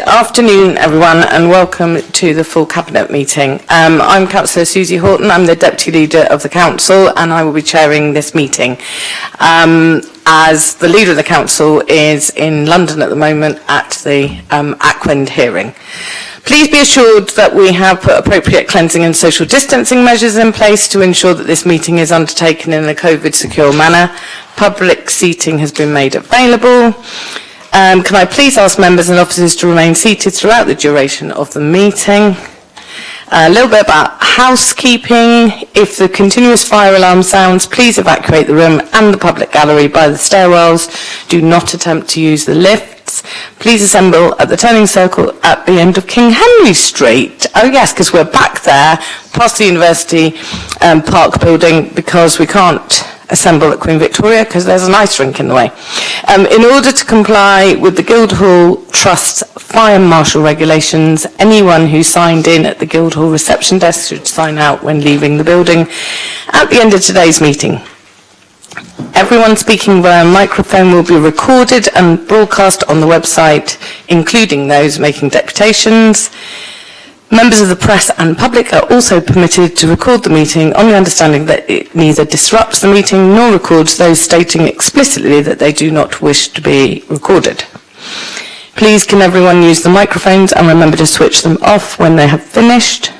afternoon, everyone, and welcome to the full Cabinet meeting. I'm Councillor Susie Horton. I'm the Deputy Leader of the Council, and I will be chairing this meeting. As the Leader of the Council is in London at the moment at the Ackwend hearing. Please be assured that we have put appropriate cleansing and social distancing measures in place to ensure that this meeting is undertaken in a COVID-secure manner. Public seating has been made available. Can I please ask members and officers to remain seated throughout the duration of the meeting? A little bit about housekeeping. If the continuous fire alarm sounds, please evacuate the room and the public gallery by the stairwells. Do not attempt to use the lifts. Please assemble at the turning circle at the end of King Henry Street. Oh yes, because we're back there, past the University Park building, because we can't assemble at Queen Victoria because there's an ice rink in the way. In order to comply with the Guildhall Trust's fire marshal regulations, anyone who signed in at the Guildhall reception desk should sign out when leaving the building at the end of today's meeting. Everyone speaking via microphone will be recorded and broadcast on the website, including those making deputations. Members of the press and public are also permitted to record the meeting on the understanding that it neither disrupts the meeting nor records those stating explicitly that they do not wish to be recorded. Please can everyone use the microphones and remember to switch them off when they have finished.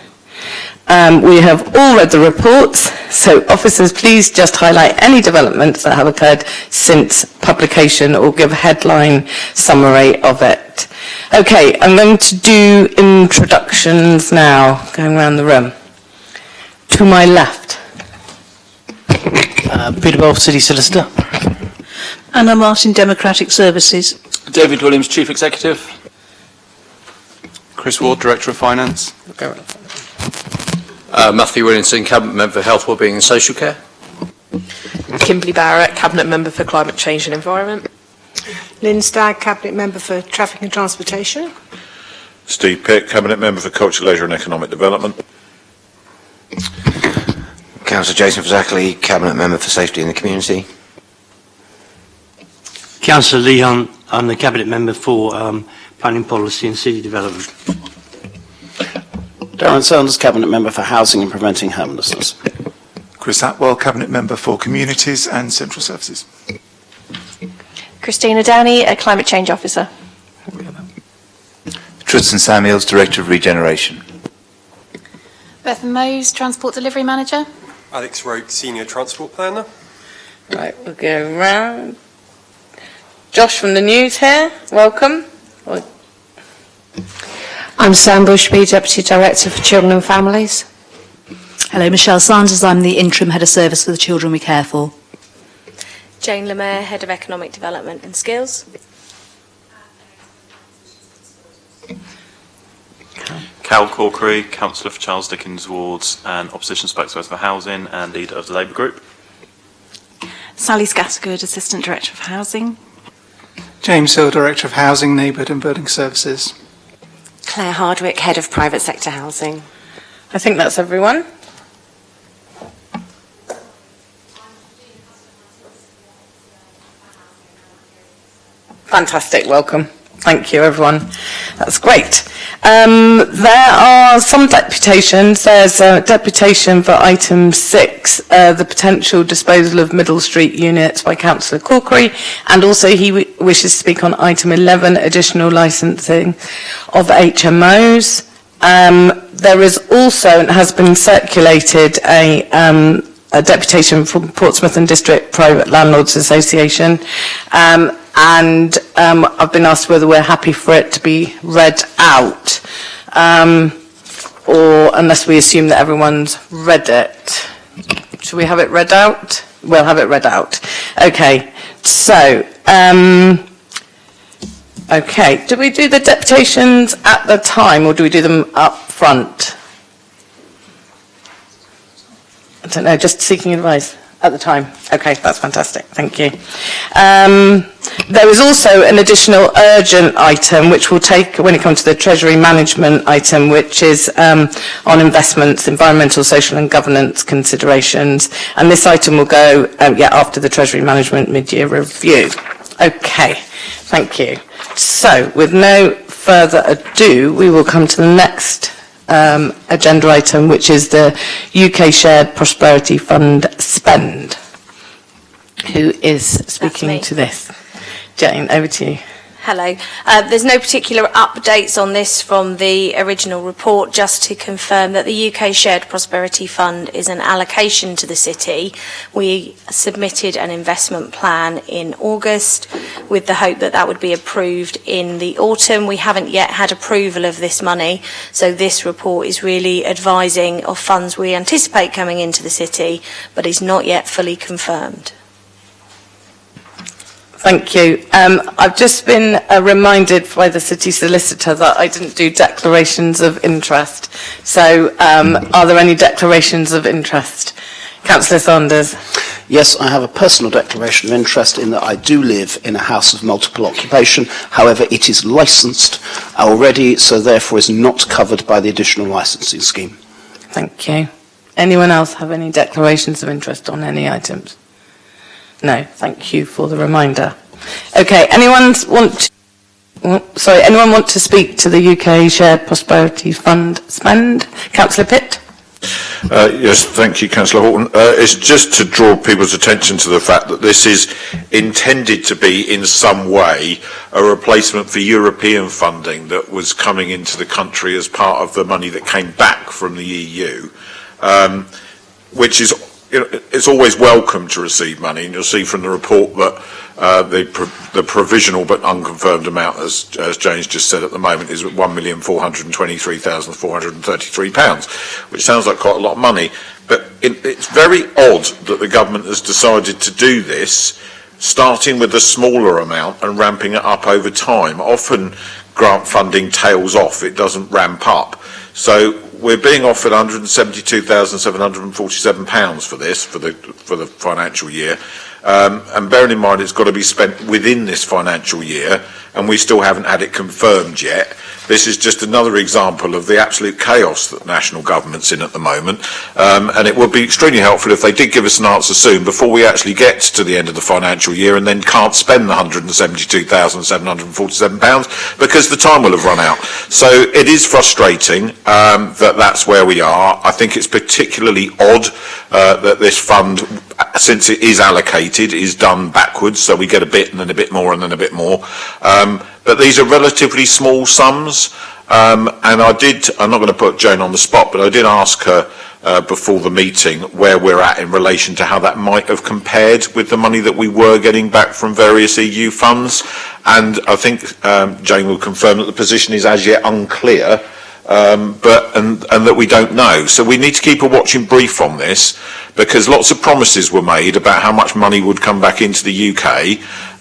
We have all read the reports, so officers please just highlight any developments that have occurred since publication or give a headline summary of it. Okay, I'm going to do introductions now, going around the room. To my left. Peter Wolf, City Solicitor. Anna Martin, Democratic Services. David Williams, Chief Executive. Chris Ward, Director of Finance. Matthew Williamson, Cabinet Member for Health, Wellbeing and Social Care. Kimberly Barrett, Cabinet Member for Climate Change and Environment. Lynn Stagg, Cabinet Member for Traffic and Transportation. Steve Pitt, Cabinet Member for Culture, Leisure and Economic Development. Councillor Jason Fazackley, Cabinet Member for Safety in the Community. Councillor Lee Hunt, I'm the Cabinet Member for Planning Policy and City Development. Darren Saunders, Cabinet Member for Housing and Preventing Homelessness. Chris Atwell, Cabinet Member for Communities and Central Services. Christina Downey, a Climate Change Officer. Tristan Samuels, Director of Regeneration. Bethan Mose, Transport Delivery Manager. Alex Roke, Senior Transport Planner. Right, we'll go round. Josh from the News here, welcome. I'm Sam Bushby, Deputy Director for Children and Families. Hello, Michelle Sanders. I'm the Interim Head of Service for the children we care for. Jane Lemaire, Head of Economic Development and Skills. Cal Corkery, Councillor for Charles Dickens Wards and Opposition Spokesperson for Housing and Leader of the Labour Group. Sally Scattergood, Assistant Director of Housing. James Hill, Director of Housing, Neighbourhood and Building Services. Claire Hardwick, Head of Private Sector Housing. I think that's everyone. Fantastic, welcome. Thank you, everyone. That's great. There are some deputations. There's a deputation for item 6, the potential disposal of Middle Street units by Councillor Corkery, and also he wishes to speak on item 11, additional licensing of HMOs. There is also, and has been circulated, a deputation from Portsmouth and District Private Landlords Association, and I've been asked whether we're happy for it to be read out, or unless we assume that everyone's read it. Should we have it read out? We'll have it read out. Okay, so, okay, do we do the deputations at the time, or do we do them up front? I don't know, just seeking advice at the time. Okay, that's fantastic. Thank you. There is also an additional urgent item which we'll take when it comes to the Treasury Management item, which is on investments, environmental, social and governance considerations. And this item will go after the Treasury Management mid-year review. Okay, thank you. So, with no further ado, we will come to the next agenda item, which is the UK Shared Prosperity Fund spend. Who is speaking to this? Jane, over to you. Hello. There's no particular updates on this from the original report, just to confirm that the UK Shared Prosperity Fund is an allocation to the city. We submitted an investment plan in August with the hope that that would be approved in the autumn. We haven't yet had approval of this money, so this report is really advising of funds we anticipate coming into the city, but is not yet fully confirmed. Thank you. I've just been reminded by the city solicitor that I didn't do declarations of interest. So are there any declarations of interest? Councillor Saunders. Yes, I have a personal declaration of interest in that I do live in a house of multiple occupation. However, it is licensed already, so therefore is not covered by the additional licensing scheme. Thank you. Anyone else have any declarations of interest on any items? No, thank you for the reminder. Okay, anyone want to speak to the UK Shared Prosperity Fund spend? Councillor Pitt? Yes, thank you, Councillor Horton. It's just to draw people's attention to the fact that this is intended to be, in some way, a replacement for European funding that was coming into the country as part of the money that came back from the EU, which is, it's always welcome to receive money, and you'll see from the report that the provisional but unconfirmed amount, as James just said at the moment, is £1,423,433, which sounds like quite a lot of money. But it's very odd that the government has decided to do this, starting with a smaller amount and ramping it up over time. Often grant funding tails off, it doesn't ramp up. So we're being offered £172,747 for this, for the financial year. And bearing in mind it's got to be spent within this financial year, and we still haven't had it confirmed yet. This is just another example of the absolute chaos that national government's in at the moment. And it would be extremely helpful if they did give us an answer soon before we actually get to the end of the financial year and then can't spend the £172,747 because the time will have run out. So it is frustrating that that's where we are. I think it's particularly odd that this fund, since it is allocated, is done backwards, so we get a bit and then a bit more and then a bit more. But these are relatively small sums, and I'm not going to put Joan on the spot, but I did ask her before the meeting where we're at in relation to how that might have compared with the money that we were getting back from various EU funds, and I think Jane will confirm that the position is as yet unclear, and that we don't know. So we need to keep a watching brief on this, because lots of promises were made about how much money would come back into the UK,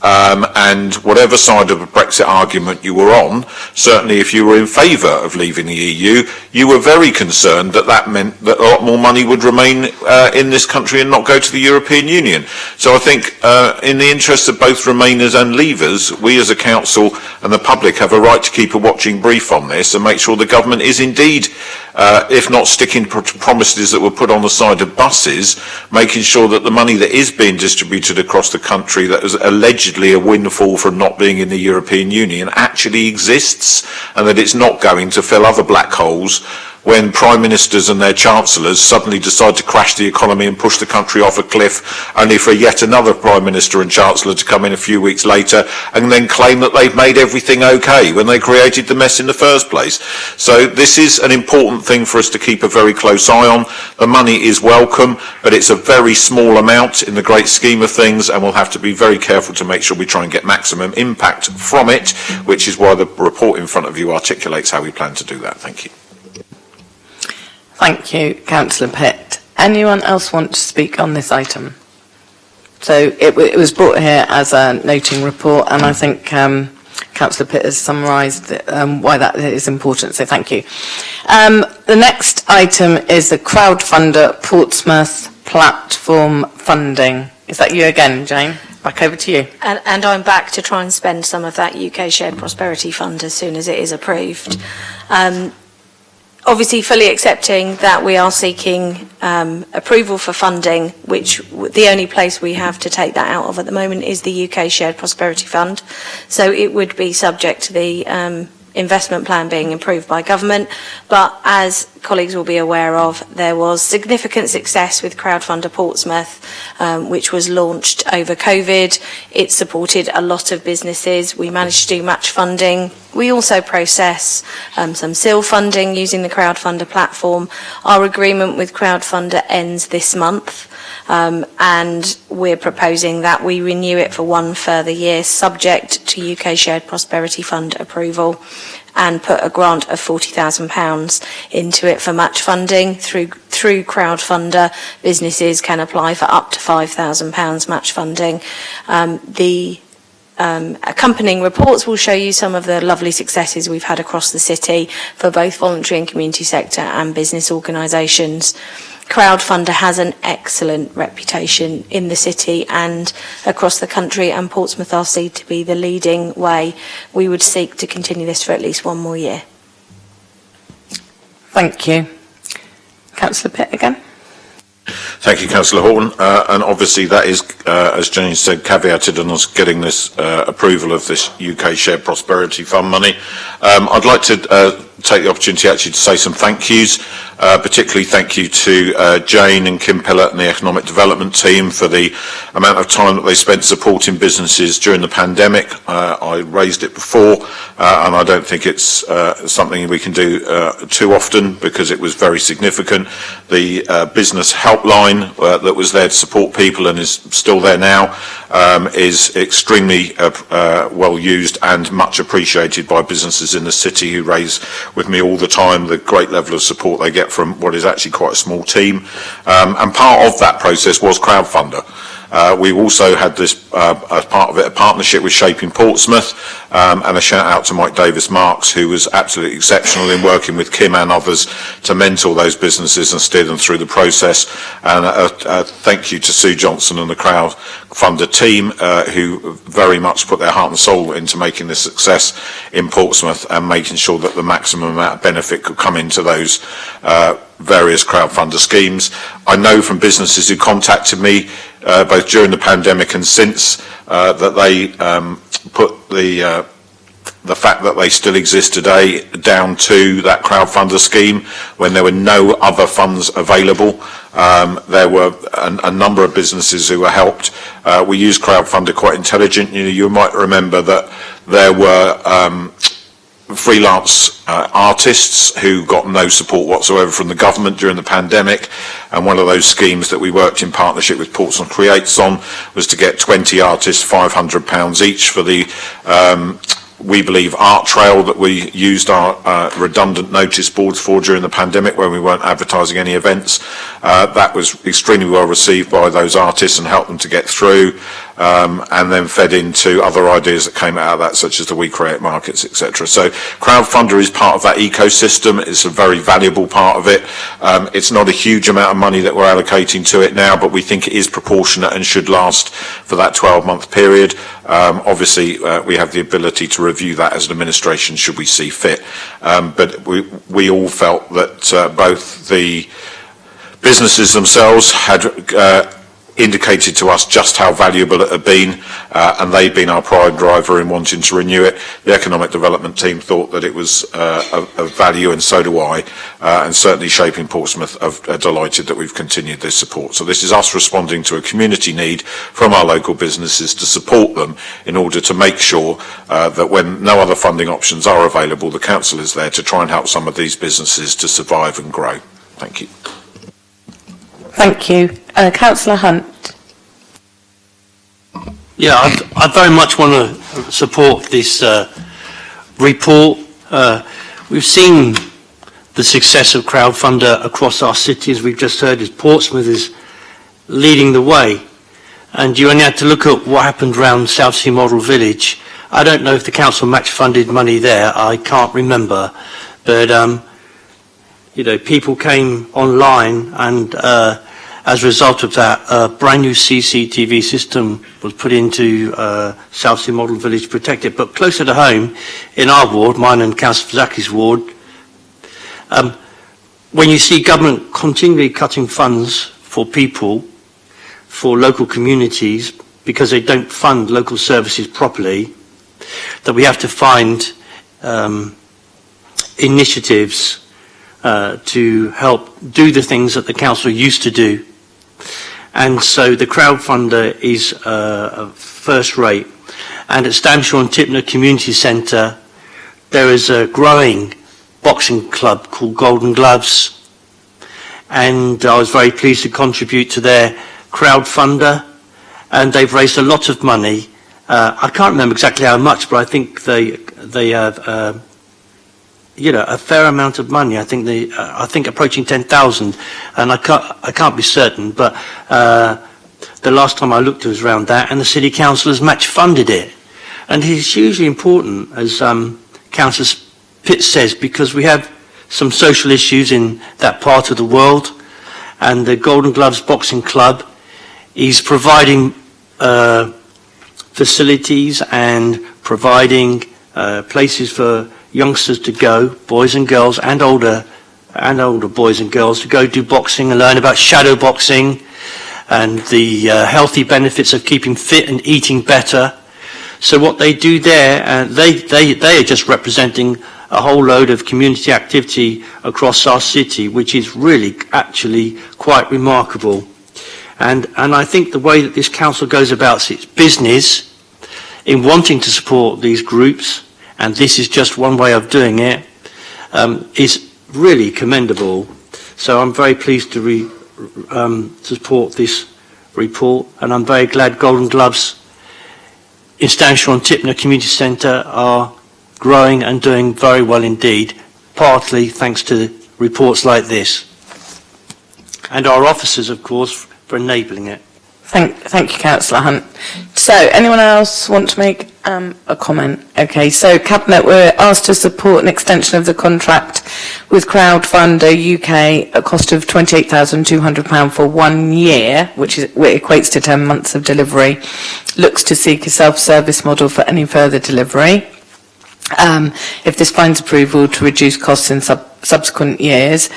and whatever side of the Brexit argument you were on, certainly if you were in favour of leaving the EU, you were very concerned that that meant that a lot more money would remain in this country and not go to the European Union. So I think in the interests of both Remainers and Leavers, we as a council and the public have a right to keep a watching brief on this and make sure the government is indeed, if not sticking to promises that were put on the side of buses, making sure that the money that is being distributed across the country that is allegedly a windfall from not being in the European Union actually exists, and that it's not going to fill other black holes when Prime Ministers and their Chancellors suddenly decide to crash the economy and push the country off a cliff, only for yet another Prime Minister and Chancellor to come in a few weeks later and then claim that they've made everything okay when they created the mess in the first place. So this is an important thing for us to keep a very close eye on. The money is welcome, but it's a very small amount in the great scheme of things, and we'll have to be very careful to make sure we try and get maximum impact from it, which is why the report in front of you articulates how we plan to do that. Thank you. Thank you, Councillor Pitt. Anyone else want to speak on this item? So it was brought here as a noting report, and I think Councillor Pitt has summarised why that is important, so thank you. The next item is the crowdfunder Portsmouth platform funding. Is that you again, Jane? Back over to you. And I'm back to try and spend some of that UK Shared Prosperity Fund as soon as it is approved. Obviously fully accepting that we are seeking approval for funding, which the only place we have to take that out of at the moment is the UK Shared Prosperity Fund. So it would be subject to the investment plan being approved by government. But as colleagues will be aware of, there was significant success with Crowdfunder Portsmouth, which was launched over COVID. It supported a lot of businesses. We managed to do match funding. We also process some SIL funding using the Crowdfunder platform. Our agreement with Crowdfunder ends this month, and we're proposing that we renew it for one further year, subject to UK Shared Prosperity Fund approval, and put a grant of £40,000 into it for match funding. Through Crowdfunder, businesses can apply for up to £5,000 match funding. The accompanying reports will show you some of the lovely successes we've had across the city for both voluntary and community sector and business organisations. Crowdfunder has an excellent reputation in the city and across the country, and Portsmouth are seen to be the leading way. We would seek to continue this for at least one more year. Thank you. Councillor Pitt again. Thank you, Councillor Horton. And obviously that is, as Jane said, caveated on us getting this approval of this UK Shared Prosperity Fund money. I'd like to take the opportunity actually to say some thank yous. Particularly thank you to Jane and Kim Pellett and the Economic Development team for the amount of time that they spent supporting businesses during the pandemic. I raised it before, and I don't think it's something we can do too often because it was very significant. The business helpline that was there to support people and is still there now is extremely well used and much appreciated by businesses in the city who raise with me all the time the great level of support they get from what is actually quite a small team. And part of that process was Crowdfunder. We also had this, as part of it, a partnership with Shaping Portsmouth, and a shout out to Mike Davis-Marks, who was absolutely exceptional in working with Kim and others to mentor those businesses and steer them through the process. And thank you to Sue Johnson and the Crowdfunder team, who very much put their heart and soul into making this success in Portsmouth and making sure that the maximum amount of benefit could come into those various crowdfunder schemes. I know from businesses who contacted me both during the pandemic and since that they put the fact that they still exist today down to that crowdfunder scheme when there were no other funds available. There were a number of businesses who were helped. We used crowdfunder quite intelligently. You might remember that there were freelance artists who got no support whatsoever from the government during the pandemic, and one of those schemes that we worked in partnership with Portsmouth Creates on was to get 20 artists £500 each for the we believe art trail that we used our redundant notice boards for during the pandemic when we weren't advertising any events. That was extremely well received by those artists and helped them to get through, and then fed into other ideas that came out of that, such as the We Create Markets, etc. So Crowdfunder is part of that ecosystem. It's a very valuable part of it. It's not a huge amount of money that we're allocating to it now, but we think it is proportionate and should last for that 12-month period. Obviously, we have the ability to review that as an administration should we see fit. But we all felt that both the businesses themselves had indicated to us just how valuable it had been, and they'd been our prime driver in wanting to renew it. The Economic Development team thought that it was of value, and so do I, and certainly Shaping Portsmouth are delighted that we've continued this support. So this is us responding to a community need from our local businesses to support them in order to make sure that when no other funding options are available, the council is there to try and help some of these businesses to survive and grow. Thank you. Thank you. Councillor Hunt. Yeah, I very much want to support this report. We've seen the success of Crowdfunder across our cities. We've just heard as Portsmouth is leading the way. And you only had to look at what happened around Southsea Model Village. I don't know if the council match funded money there. I can't remember. But you know, people came online, and as a result of that, a brand new CCTV system was put into Southsea Model Village to protect it. But closer to home, in our ward, mine and Councillor Fazakli's ward, when you see government continually cutting funds for people, for local communities, because they don't fund local services properly, that we have to find initiatives to help do the things that the council used to do. And so the crowdfunder is first rate. And at Stamshaw and Tipner Community Centre, there is a growing boxing club called Golden Gloves. And I was very pleased to contribute to their crowdfunder. And they've raised a lot of money. I can't remember exactly how much, but I think they have, a fair amount of money. I think approaching 10,000, and I can't be certain, but the last time I looked it was around that, and the city council has match funded it, and it's hugely important, as Councillor Pitts says, because we have some social issues in that part of the world, and the Golden Gloves Boxing Club is providing facilities and providing places for youngsters to go, boys and girls, and older boys and girls, to go do boxing and learn about shadow boxing and the healthy benefits of keeping fit and eating better. So what they do there, they are just representing a whole load of community activity across our city, which is really actually quite remarkable. And I think the way that this council goes about its business in wanting to support these groups, and this is just one way of doing it, is really commendable. So I'm very pleased to support this report, and I'm very glad Golden Gloves in Stamshaw and Tipner Community Centre are growing and doing very well indeed, partly thanks to reports like this. And our officers, of course, for enabling it. Thank you, Councillor Hunt. So, anyone else want to make a comment? Okay, so Cabinet were asked to support an extension of the contract with Crowdfunder UK, a cost of £28,200 for 1 year, which equates to 10 months of delivery. Looks to seek a self-service model for any further delivery. If this finds approval, to reduce costs in subsequent years.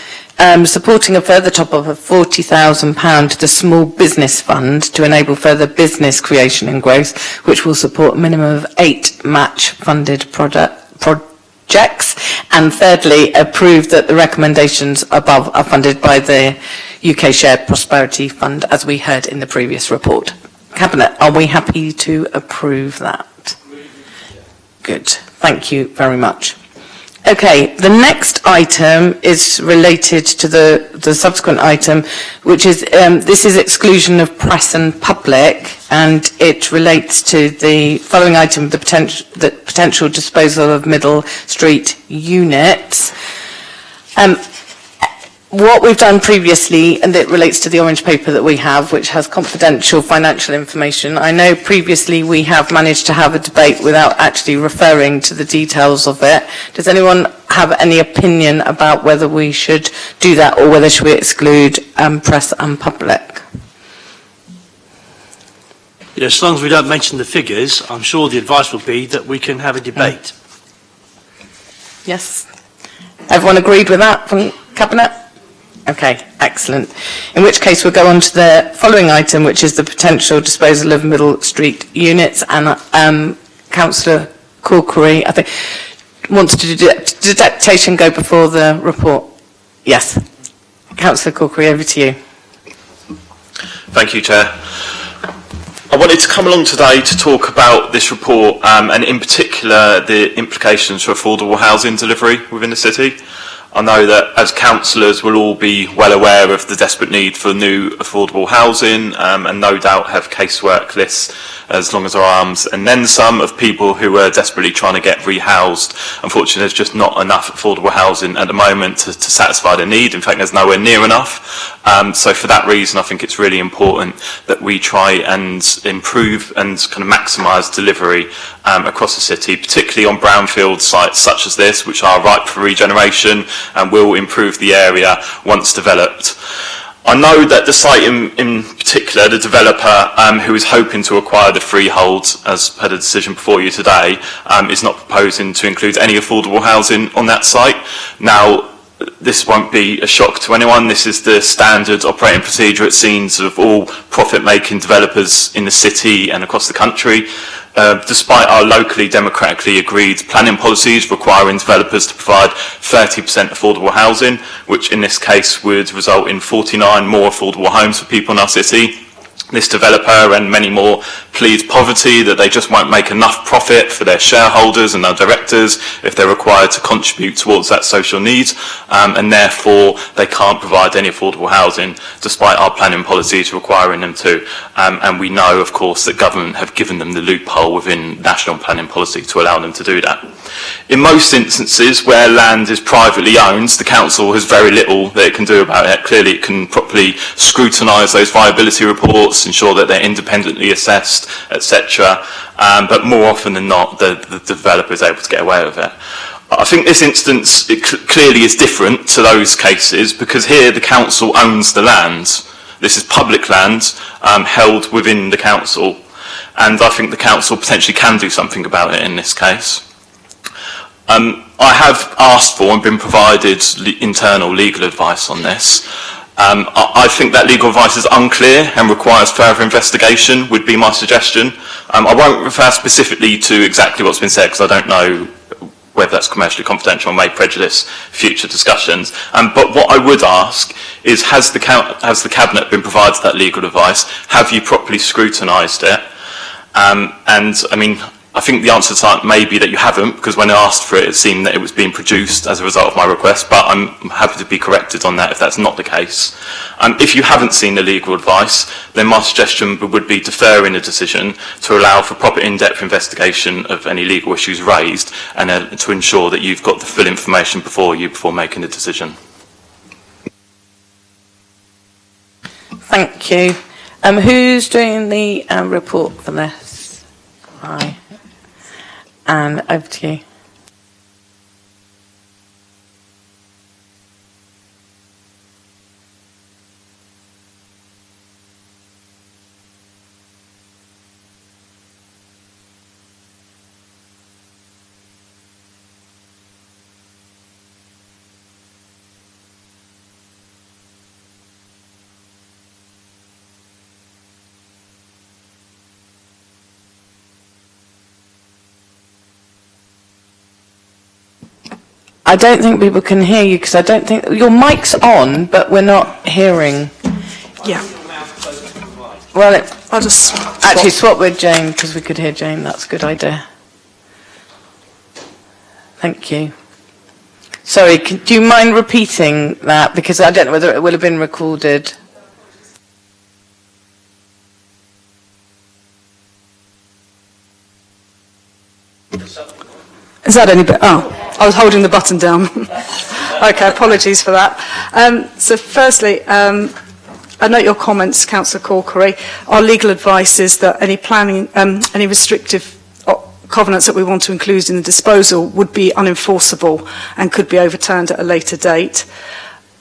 Supporting a further top-up of £40,000 to the Small Business Fund to enable further business creation and growth, which will support a minimum of 8 match-funded projects. And thirdly, approve that the recommendations above are funded by the UK Shared Prosperity Fund, as we heard in the previous report. Cabinet, are we happy to approve that? Good. Thank you very much. Okay, the next item is related to the subsequent item, which is, this is exclusion of press and public, and it relates to the following item, the potential disposal of Middle Street units. What we've done previously, and it relates to the orange paper that we have, which has confidential financial information. I know previously we have managed to have a debate without actually referring to the details of it. Does anyone have any opinion about whether we should do that, or whether should we exclude press and public? Yeah, as long as we don't mention the figures, I'm sure the advice will be that we can have a debate. Yes? Everyone agreed with that from Cabinet? Okay, excellent. In which case we'll go on to the following item, which is the potential disposal of Middle Street units, and Councillor Corkery, I think, wants to do deputation go before the report. Yes. Councillor Corkery, over to you. Thank you, Chair. I wanted to come along today to talk about this report, and in particular the implications for affordable housing delivery within the city. I know that as councillors we'll all be well aware of the desperate need for new affordable housing, and no doubt have casework lists as long as our arms and then some of people who are desperately trying to get rehoused. Unfortunately, there's just not enough affordable housing at the moment to satisfy the need. In fact, there's nowhere near enough. So for that reason, I think it's really important that we try and improve and kind of maximise delivery across the city, particularly on brownfield sites such as this, which are ripe for regeneration and will improve the area once developed. I know that the site in particular, the developer who is hoping to acquire the freehold, as per the decision before you today, is not proposing to include any affordable housing on that site. Now, this won't be a shock to anyone. This is the standard operating procedure, it seems, of all profit-making developers in the city and across the country. Despite our locally democratically agreed planning policies requiring developers to provide 30% affordable housing, which in this case would result in 49 more affordable homes for people in our city, this developer and many more plead poverty, that they just won't make enough profit for their shareholders and their directors if they're required to contribute towards that social need, and therefore they can't provide any affordable housing despite our planning policies requiring them to. And we know, of course, that government have given them the loophole within national planning policy to allow them to do that. In most instances where land is privately owned, the council has very little that it can do about it. Clearly it can properly scrutinise those viability reports, ensure that they're independently assessed, etc. But more often than not, the developer is able to get away with it. I think this instance clearly is different to those cases because here the council owns the land. This is public land held within the council, and I think the council potentially can do something about it in this case. I have asked for and been provided internal legal advice on this. I think that legal advice is unclear and requires further investigation, would be my suggestion. I won't refer specifically to exactly what's been said because I don't know whether that's commercially confidential and may prejudice future discussions. But what I would ask is, has the Cabinet been provided that legal advice? Have you properly scrutinised it? And I mean, I think the answer to that may be that you haven't, because when I asked for it, it seemed that it was being produced as a result of my request, but I'm happy to be corrected on that if that's not the case. If you haven't seen the legal advice, then my suggestion would be deferring a decision to allow for proper in-depth investigation of any legal issues raised and to ensure that you've got the full information before making a decision. Thank you. Who's doing the report for this? Hi. And over to you. I don't think people can hear you because I don't think your mic's on, but we're not hearing. Yeah. Well, I'll just actually swap with Jane because we could hear Jane. That's a good idea. Thank you. Sorry, do you mind repeating that? Because I don't know whether it will have been recorded. Is that any better? Oh, I was holding the button down. Okay, apologies for that. So firstly, I note your comments, Councillor Corkery. Our legal advice is that any planning, any restrictive covenants that we want to include in the disposal would be unenforceable and could be overturned at a later date.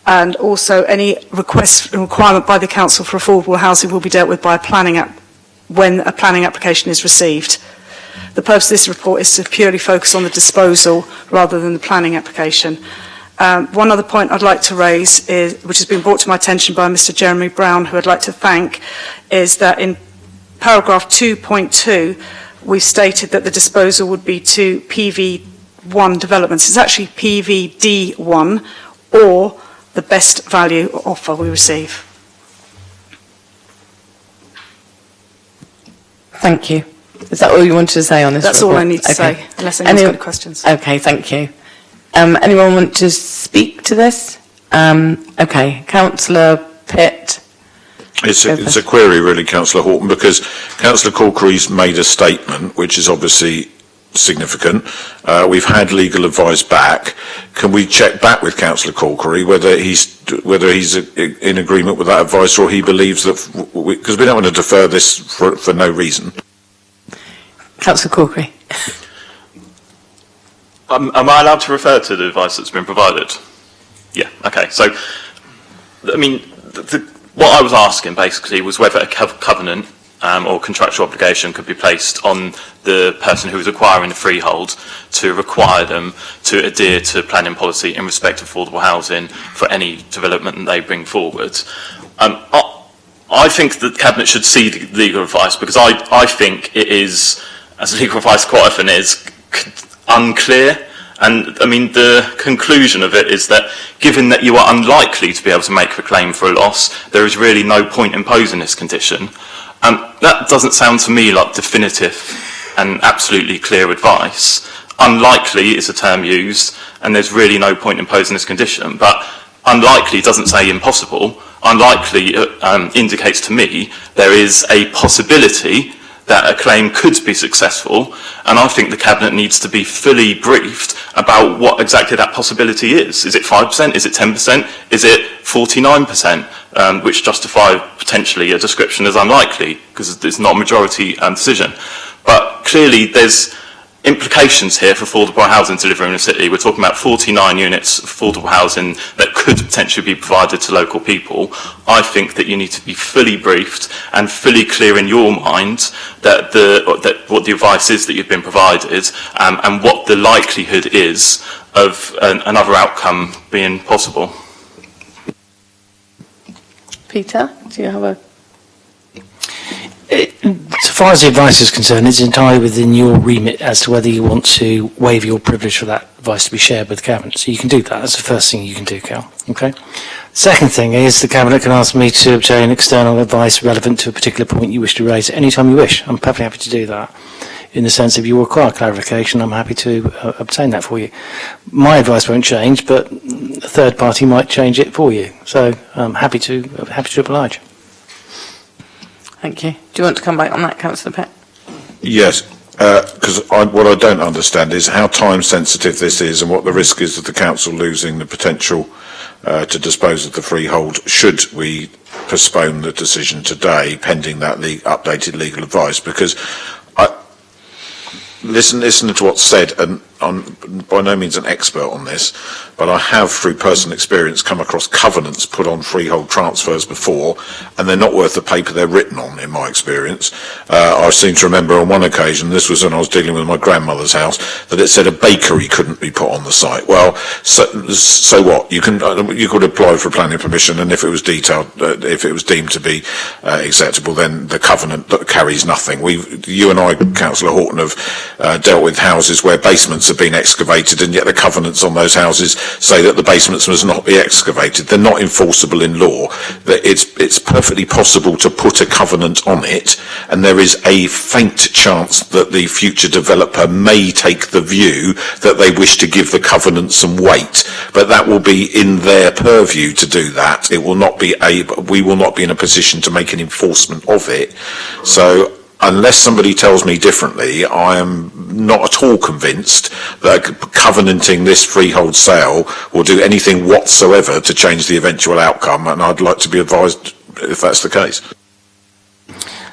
And also any request and requirement by the Council for affordable housing will be dealt with by a planning when a planning application is received. The purpose of this report is to purely focus on the disposal rather than the planning application. One other point I'd like to raise, which has been brought to my attention by Mr. Jeremy Brown, who I'd like to thank, is that in paragraph 2.2, we've stated that the disposal would be to PV1 developments. It's actually PVD1 or the best value offer we receive. Thank you. Is that all you wanted to say on this That's report? all I need to say, unless anyone's got any questions. Okay, thank you. Anyone want to speak to this? Okay, Councillor Pitt. It's a query really, Councillor Horton, because Councillor Corkery's made a statement which is obviously significant. We've had legal advice back. Can we check back with Councillor Corkery whether he's in agreement with that advice, or he believes that, because we don't want to defer this for no reason. Councillor Corkery. Am I allowed to refer to the advice that's been provided? Yeah, okay. So, I mean, what I was asking basically was whether a covenant or contractual obligation could be placed on the person who is acquiring the freehold to require them to adhere to planning policy in respect of affordable housing for any development that they bring forward. I think that the Cabinet should see the legal advice, because I think it is, as legal advice quite often is, unclear. And I mean, the conclusion of it is that given that you are unlikely to be able to make a claim for a loss, there is really no point imposing this condition. That doesn't sound to me like definitive and absolutely clear advice. Unlikely is a term used, and there's really no point imposing this condition. But unlikely doesn't say impossible. Unlikely indicates to me there is a possibility that a claim could be successful, and I think the Cabinet needs to be fully briefed about what exactly that possibility is. Is it 5%? Is it 10%? Is it 49%, which justify potentially a description as unlikely, because it's not a majority decision. But clearly there's implications here for affordable housing delivery in the city. We're talking about 49 units of affordable housing that could potentially be provided to local people. I think that you need to be fully briefed and fully clear in your mind that what the advice is that you've been provided, and what the likelihood is of another outcome being possible. Peter, do you have a... So far as the advice is concerned, it's entirely within your remit as to whether you want to waive your privilege for that advice to be shared with the Cabinet. So you can do that. That's the first thing you can do, Cal. Okay. Second thing is the Cabinet can ask me to obtain external advice relevant to a particular point you wish to raise at any time you wish. I'm perfectly happy to do that. In the sense, if you require clarification, I'm happy to obtain that for you. My advice won't change, but a third party might change it for you. So I'm happy to oblige. Thank you. Do you want to come back on that, Councillor Peck? Yes, because what I don't understand is how time sensitive this is and what the risk is of the council losing the potential to dispose of the freehold should we postpone the decision today pending that updated legal advice. Because listen to what's said, and I'm by no means an expert on this, but I have, through personal experience, come across covenants put on freehold transfers before, and they're not worth the paper they're written on, in my experience. I seem to remember on one occasion, this was when I was dealing with my grandmother's house, that it said a bakery couldn't be put on the site. Well, so what? You could apply for planning permission, and if it was detailed, if it was deemed to be acceptable, then the covenant carries nothing. You and I, Councillor Horton, have dealt with houses where basements have been excavated, and yet the covenants on those houses say that the basements must not be excavated. They're not enforceable in law. It's perfectly possible to put a covenant on it, and there is a faint chance that the future developer may take the view that they wish to give the covenant some weight, but that will be in their purview to do that. It will not be we will not be in a position to make an enforcement of it. So unless somebody tells me differently, I am not at all convinced that covenanting this freehold sale will do anything whatsoever to change the eventual outcome, and I'd like to be advised if that's the case.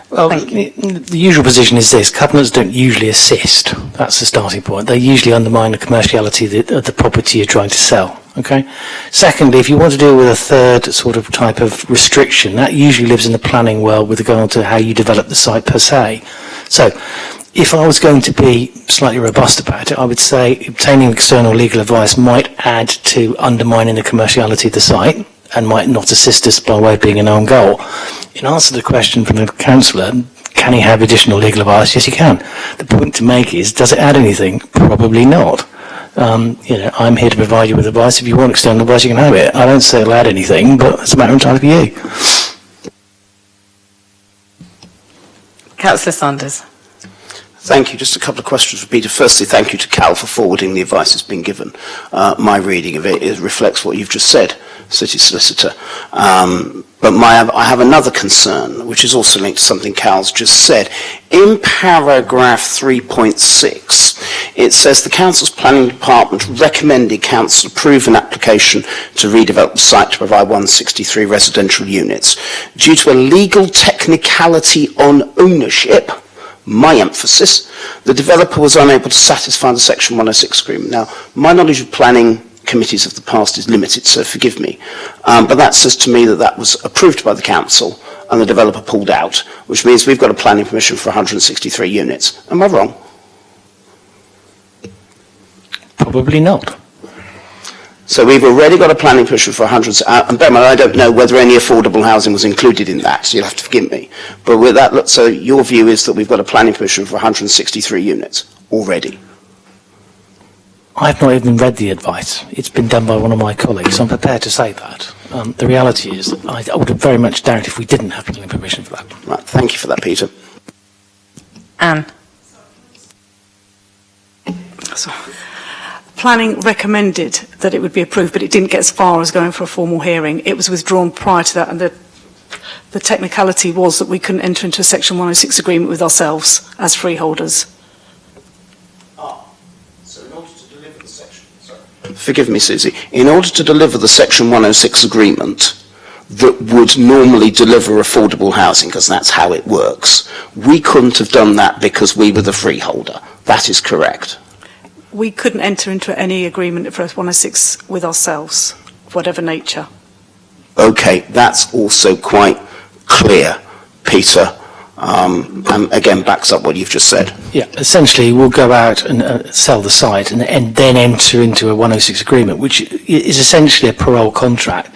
Well, the usual position is this: covenants don't usually assist. That's the starting point. They usually undermine the commerciality of the property you're trying to sell. Okay. Secondly, if you want to deal with a third sort of type of restriction, that usually lives in the planning world with regard to how you develop the site per se. So, if I was going to be slightly robust about it, I would say obtaining external legal advice might add to undermining the commerciality of the site and might not assist us by way of being an own goal. In answer to the question from the councillor, can he have additional legal advice? Yes, he can. The point to make is, does it add anything? Probably not. I'm here to provide you with advice. If you want external advice, you can have it. I don't say it'll add anything, but it's a matter entirely for you. Councillor Sanders. Thank you. Just a couple of questions for Peter. Firstly, thank you to Cal for forwarding the advice that's been given. My reading of it reflects what you've just said, City Solicitor. But I have another concern, which is also linked to something Cal's just said. In paragraph 3.6, it says the Council's Planning Department recommended Council approve an application to redevelop the site to provide 163 residential units. Due to a legal technicality on ownership, my emphasis, the developer was unable to satisfy the Section 106 agreement. Now, my knowledge of planning committees of the past is limited, so forgive me. But that says to me that that was approved by the council and the developer pulled out, which means we've got a planning permission for 163 units. Am I wrong? Probably not. So we've already got a planning permission for 100, and bear in mind, I don't know whether any affordable housing was included in that, so you'll have to forgive me. But with that, so your view is that we've got a planning permission for 163 units already? I've not even read the advice. It's been done by one of my colleagues, so I'm prepared to say that. The reality is, I would very much doubt if we didn't have planning permission for that. Right, thank you for that, Peter. Anne. Planning recommended that it would be approved, but it didn't get as far as going for a formal hearing. It was withdrawn prior to that, and the technicality was that we couldn't enter into a Section 106 agreement with ourselves as freeholders. So in order to deliver the section... Forgive me, Susie. In order to deliver the Section 106 agreement that would normally deliver affordable housing, because that's how it works, we couldn't have done that because we were the freeholder. That is correct. We couldn't enter into any agreement for 106 with ourselves, of whatever nature. Okay, that's also quite clear, Peter, and again backs up what you've just said. Yeah, essentially we'll go out and sell the site and then enter into a 106 agreement, which is essentially a parole contract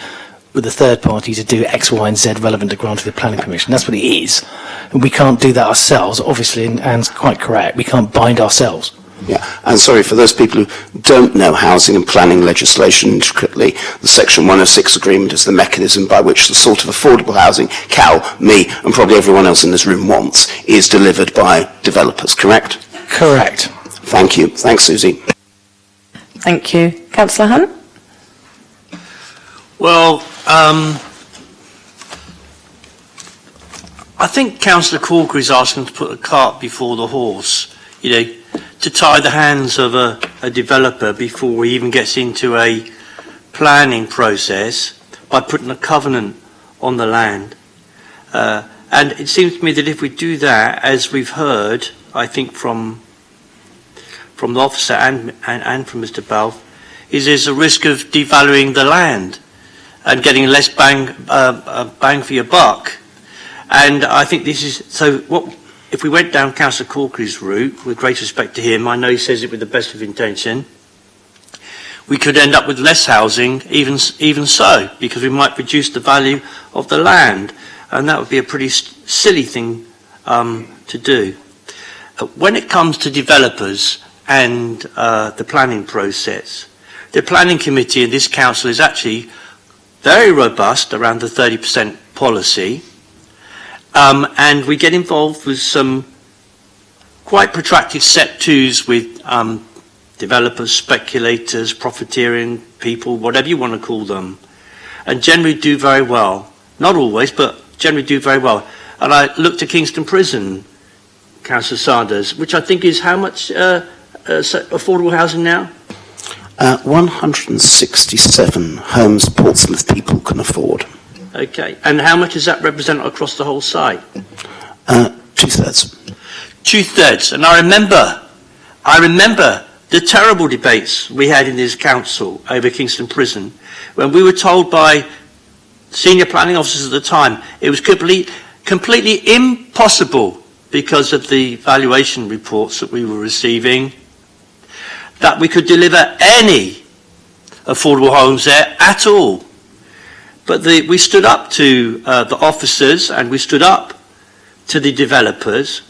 with a third party to do X, Y and Z relevant to granting the planning permission. That's what it is. And we can't do that ourselves, obviously, and Anne's quite correct. We can't bind ourselves. Yeah, and sorry, for those people who don't know housing and planning legislation intricately, the Section 106 agreement is the mechanism by which the sort of affordable housing Cal, me, and probably everyone else in this room wants is delivered by developers, correct? Correct. Thank you. Thanks, Susie. Thank you. Councillor Hunt? Well, I think Councillor Corker is asking to put the cart before the horse, you know, to tie the hands of a developer before he even gets into a planning process by putting a covenant on the land. And it seems to me that if we do that, as we've heard, I think from the officer and from Mr. Balfe, is there's a risk of devaluing the land and getting less bang for your buck. And I think this is, so what, if we went down Councillor Corkery's route, with great respect to him, I know he says it with the best of intention, we could end up with less housing, even so, because we might reduce the value of the land, and that would be a pretty silly thing to do. When it comes to developers and the planning process, the planning committee in this council is actually very robust around the 30% policy. And we get involved with some quite protracted set twos with developers, speculators, profiteering people, whatever you want to call them, and generally do very well. Not always, but generally do very well. And I looked at Kingston Prison, Councillor Sanders, which I think is how much affordable housing now? 167 homes Portsmouth people can afford. Okay, and how much does that represent across the whole site? 2/3. 2/3, and I remember the terrible debates we had in this council over Kingston Prison, when we were told by senior planning officers at the time it was completely impossible, because of the valuation reports that we were receiving, that we could deliver any affordable homes there at all. But we stood up to the officers, and we stood up to the developers,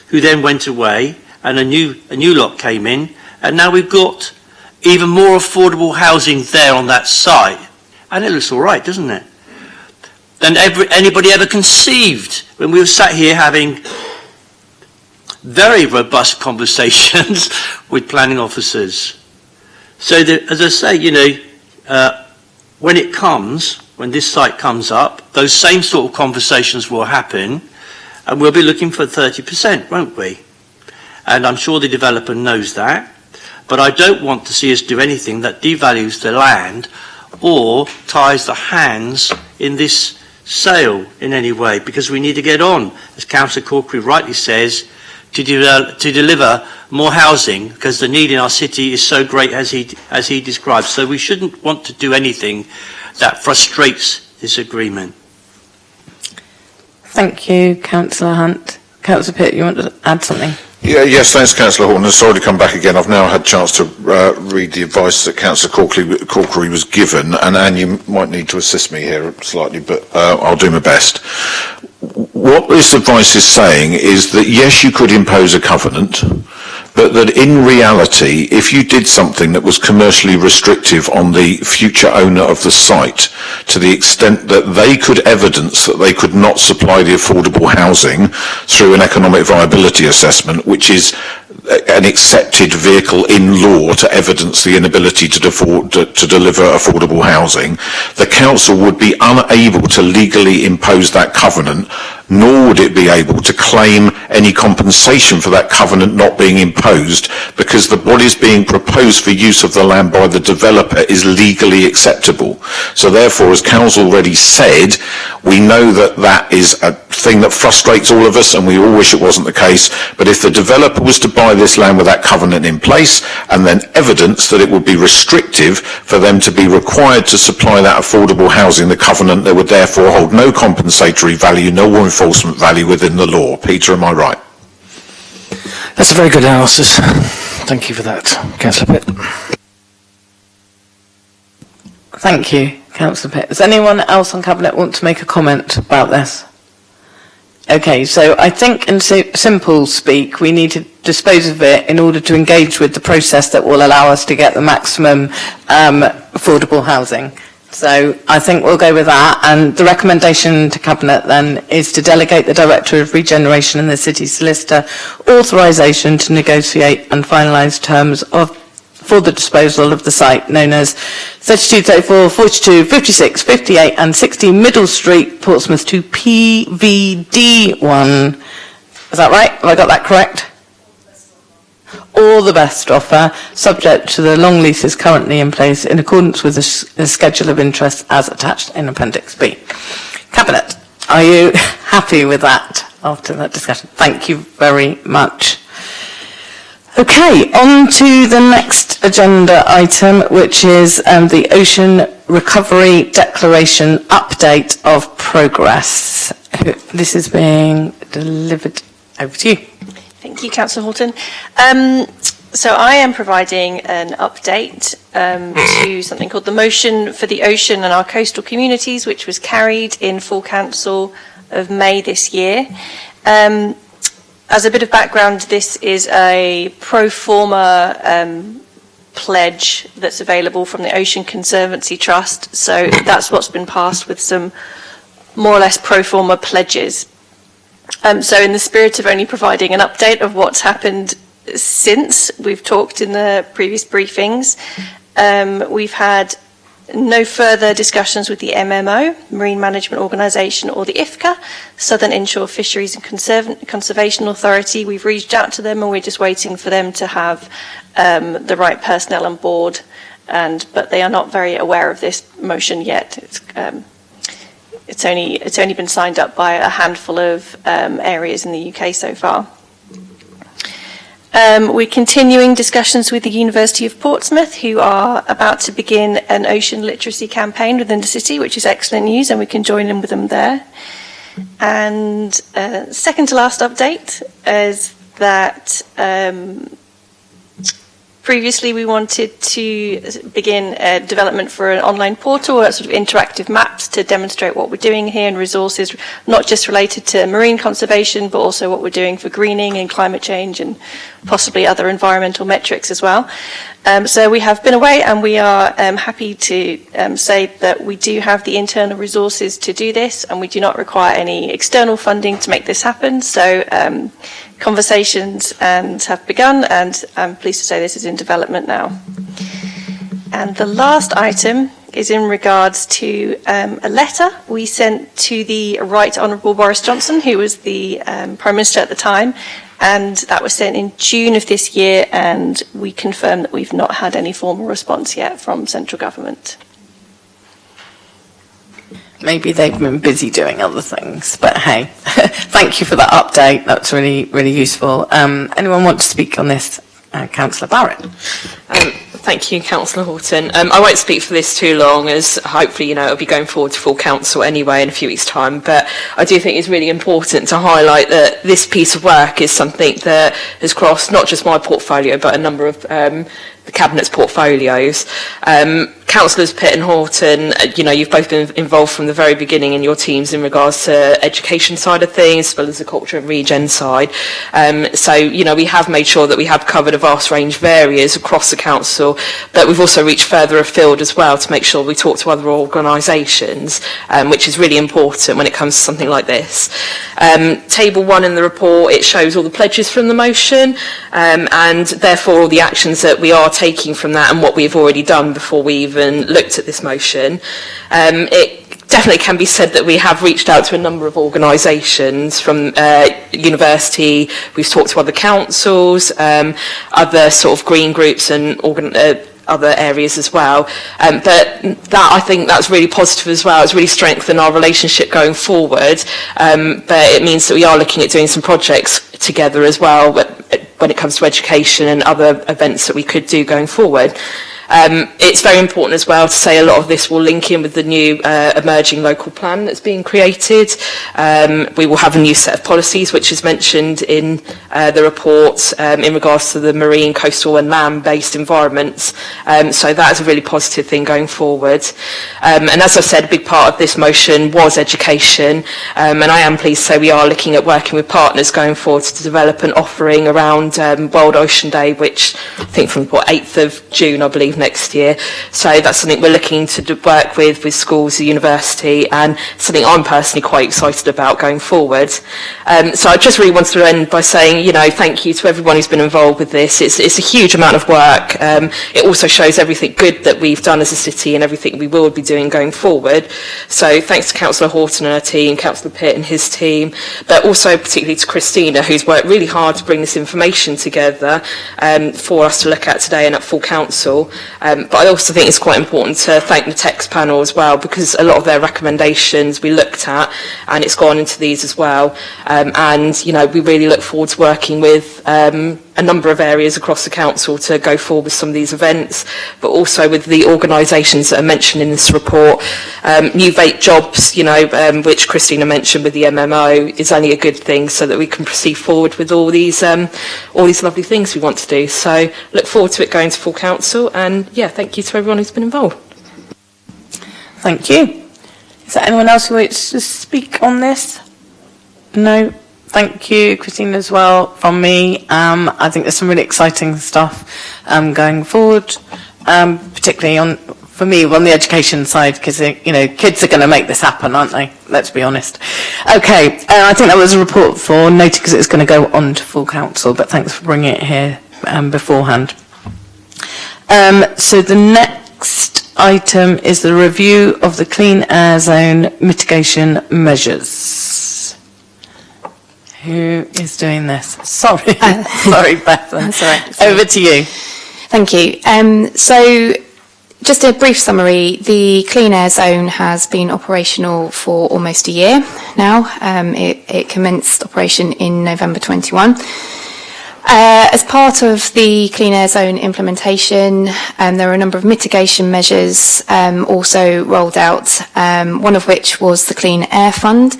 who then went away, and a new lot came in, and now we've got even more affordable housing there on that site, and it looks all right, doesn't it? Than anybody ever conceived when we were sat here having very robust conversations with planning officers. So that, as I say, you know, when this site comes up, those same sort of conversations will happen, and we'll be looking for 30%, won't we? And I'm sure the developer knows that, but I don't want to see us do anything that devalues the land or ties the hands in this sale in any way, because we need to get on, as Councillor Corkery rightly says, to deliver more housing, because the need in our city is so great as he describes. So we shouldn't want to do anything that frustrates this agreement. Thank you, Councillor Hunt. Councillor Pitt, you want to add something? Yeah, yes, thanks, Councillor Horton. Sorry to come back again. I've now had a chance to read the advice that Councillor Corkery was given, and Anne, you might need to assist me here slightly, but I'll do my best. What this advice is saying is that, yes, you could impose a covenant, but that in reality, if you did something that was commercially restrictive on the future owner of the site, to the extent that they could evidence that they could not supply the affordable housing through an economic viability assessment, which is an accepted vehicle in law to evidence the inability to deliver affordable housing, the council would be unable to legally impose that covenant, nor would it be able to claim any compensation for that covenant not being imposed, because what is being proposed for use of the land by the developer is legally acceptable. So therefore, as council already said, we know that that is a thing that frustrates all of us, and we all wish it wasn't the case. But if the developer was to buy this land with that covenant in place, and then evidence that it would be restrictive for them to be required to supply that affordable housing, the covenant that would therefore hold no compensatory value, no enforcement value within the law. Peter, am I right? That's a very good analysis. Thank you for that, Councillor Pitt. Thank you, Councillor Pitt. Does anyone else on Cabinet want to make a comment about this? Okay, so I think in simple speak, we need to dispose of it in order to engage with the process that will allow us to get the maximum affordable housing. So I think we'll go with that, and the recommendation to Cabinet then is to delegate the Director of Regeneration and the City Solicitor authorisation to negotiate and finalise terms for the disposal of the site known as 32, 34, 42, 56, 58 and 60 Middle Street, Portsmouth to PVD1. Is that right? Have I got that correct? Or the best offer, subject to the long leases currently in place in accordance with the schedule of interest as attached in Appendix B. Cabinet, are you happy with that after that discussion? Thank you very much. Okay, on to the next agenda item, which is the Ocean Recovery Declaration Update of Progress. This is being delivered over to you. Thank you, Councillor Horton. So I am providing an update to something called the Motion for the Ocean and Our Coastal Communities, which was carried in full council of May this year. As a bit of background, this is a pro forma pledge that's available from the Ocean Conservancy Trust. So that's what's been passed with some more or less pro forma pledges. So in the spirit of only providing an update of what's happened since we've talked in the previous briefings, we've had no further discussions with the MMO, Marine Management Organisation, or the IFCA, Southern Inshore Fisheries and Conservation Authority. We've reached out to them and we're just waiting for them to have the right personnel on board, but they are not very aware of this motion yet. It's only been signed up by a handful of areas in the UK so far. We're continuing discussions with the University of Portsmouth, who are about to begin an ocean literacy campaign within the city, which is excellent news, and we can join in with them there. And second to last update is that previously we wanted to begin development for an online portal, sort of interactive maps to demonstrate what we're doing here and resources, not just related to marine conservation, but also what we're doing for greening and climate change and possibly other environmental metrics as well. So we have been away, and we are happy to say that we do have the internal resources to do this, and we do not require any external funding to make this happen. So conversations have begun, and I'm pleased to say this is in development now. And the last item is in regards to a letter we sent to the Right Honourable Boris Johnson, who was the Prime Minister at the time, and that was sent in June of this year, and we confirm that we've not had any formal response yet from central government. Maybe they've been busy doing other things, but hey, thank you for that update. That's really, really useful. Anyone want to speak on this? Councillor Barrett. Thank you, Councillor Horton. I won't speak for this too long, as hopefully, it'll be going forward to full council anyway in a few weeks' time. But I do think it's really important to highlight that this piece of work is something that has crossed not just my portfolio, but a number of the Cabinet's portfolios. Councillors Pitt and Horton, you've both been involved from the very beginning in your teams in regards to education side of things, as well as the culture and regen side. So, we have made sure that we have covered a vast range of areas across the council, but we've also reached further afield as well to make sure we talk to other organisations, which is really important when it comes to something like this. Table 1 in the report, it shows all the pledges from the motion, and therefore all the actions that we are taking from that and what we've already done before we even looked at this motion. It definitely can be said that we have reached out to a number of organisations from university, we've talked to other councils, other sort of green groups and other areas as well. But that, I think that's really positive as well. It's really strengthened our relationship going forward. But it means that we are looking at doing some projects together as well when it comes to education and other events that we could do going forward. It's very important as well to say a lot of this will link in with the new emerging local plan that's being created. We will have a new set of policies, which is mentioned in the report in regards to the marine, coastal and land-based environments. So that is a really positive thing going forward. And as I said, a big part of this motion was education. And I am pleased to say we are looking at working with partners going forward to develop an offering around World Ocean Day, which I think from 8th of June, I believe, next year. So that's something we're looking to work with schools, the university, and something I'm personally quite excited about going forward. So I just really wanted to end by saying, thank you to everyone who's been involved with this. It's a huge amount of work. It also shows everything good that we've done as a city and everything we will be doing going forward. So thanks to Councillor Horton and her team, Councillor Pitt and his team, but also particularly to Christina, who's worked really hard to bring this information together for us to look at today and at full council. But I also think it's quite important to thank the text panel as well, because a lot of their recommendations we looked at and it's gone into these as well. And, we really look forward to working with a number of areas across the council to go forward with some of these events, but also with the organisations that are mentioned in this report. New vape jobs, which Christina mentioned with the MMO, is only a good thing so that we can proceed forward with all these lovely things we want to do. So look forward to it going to full council, and thank you to everyone who's been involved. Thank you. Is there anyone else who wants to speak on this? No? Thank you, Christine, as well, from me. I think there's some really exciting stuff going forward, particularly for me, on the education side, because, kids are going to make this happen, aren't they? Let's be honest. Okay, I think that was a report for noted because it's going to go on to full council, but thanks for bringing it here beforehand. So the next item is the review of the clean air zone mitigation measures. Who is doing this? Sorry, Beth. That's all right. Over to you. Thank you. So, just a brief summary. The Clean Air Zone has been operational for almost a year now. It commenced operation in November 21. As part of the Clean Air Zone implementation, there are a number of mitigation measures also rolled out, one of which was the Clean Air Fund.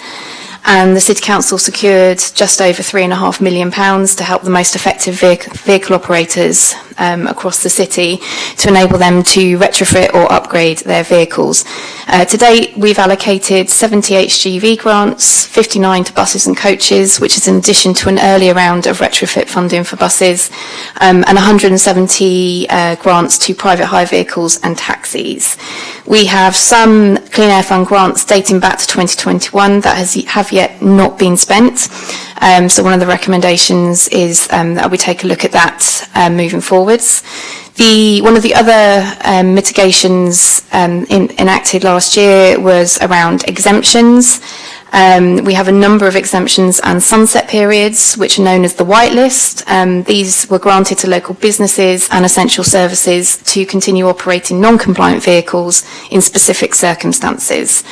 And the City Council secured just over £3.5 million to help the most effective vehicle operators across the city to enable them to retrofit or upgrade their vehicles. To date, we've allocated 70 HGV grants, 59 to buses and coaches, which is in addition to an earlier round of retrofit funding for buses, and 170 grants to private hire vehicles and taxis. We have some Clean Air Fund grants dating back to 2021 that have yet not been spent. So one of the recommendations is that we take a look at that moving forwards. One of the other mitigations enacted last year was around exemptions. We have a number of exemptions and sunset periods, which are known as the whitelist. These were granted to local businesses and essential services to continue operating non-compliant vehicles in specific circumstances.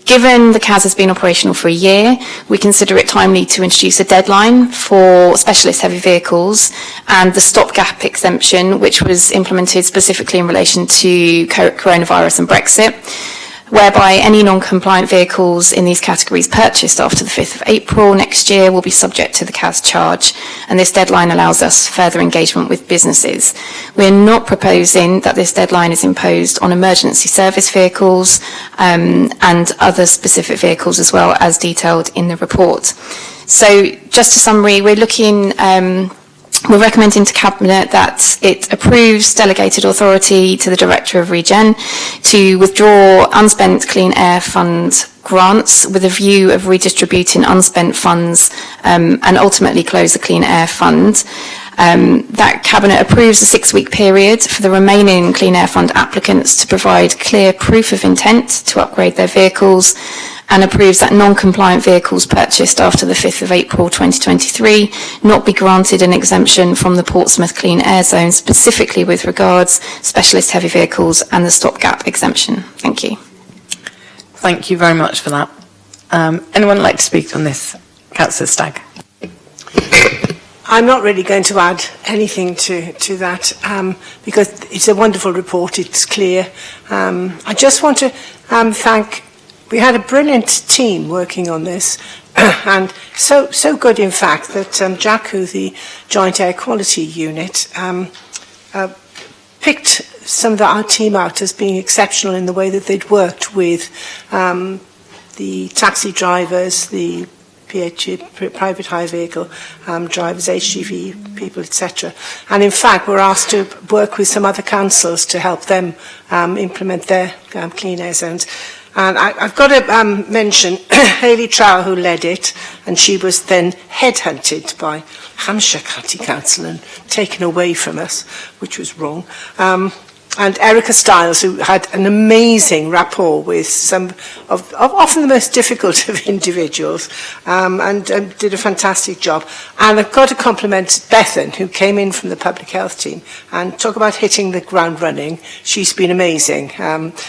Given the CAS has been operational for a year, we consider it timely to introduce a deadline for specialist heavy vehicles and the stopgap exemption, which was implemented specifically in relation to coronavirus and Brexit, whereby any non-compliant vehicles in these categories purchased after the 5th of April next year will be subject to the CAS charge, and this deadline allows us further engagement with businesses. We're not proposing that this deadline is imposed on emergency service vehicles and other specific vehicles as well, as detailed in the report. So just a summary, we're recommending to Cabinet that it approves delegated authority to the Director of Regen to withdraw unspent Clean Air Fund grants with a view of redistributing unspent funds and ultimately close the Clean Air Fund. That Cabinet approves a 6-week period for the remaining Clean Air Fund applicants to provide clear proof of intent to upgrade their vehicles, and approves that non-compliant vehicles purchased after the 5th of April 2023 not be granted an exemption from the Portsmouth Clean Air Zone, specifically with regards specialist heavy vehicles and the stopgap exemption. Thank you. Thank you very much for that. Anyone like to speak on this? Councillor Stagg. I'm not really going to add anything to that because it's a wonderful report, it's clear. I just want to thank. We had a brilliant team working on this, and so good, in fact, that JACU, the Joint Air Quality Unit, picked some of our team out as being exceptional in the way that they'd worked with the taxi drivers, the private hire vehicle drivers, HGV people, etc. And in fact, we're asked to work with some other councils to help them implement their clean air zones. And I've got to mention Hayley Trower, who led it, and she was then headhunted by Hampshire County Council and taken away from us, which was wrong. And Erica Stiles, who had an amazing rapport with some of often the most difficult of individuals, and did a fantastic job. And I've got to compliment Bethan, who came in from the public health team, and talk about hitting the ground running. She's been amazing.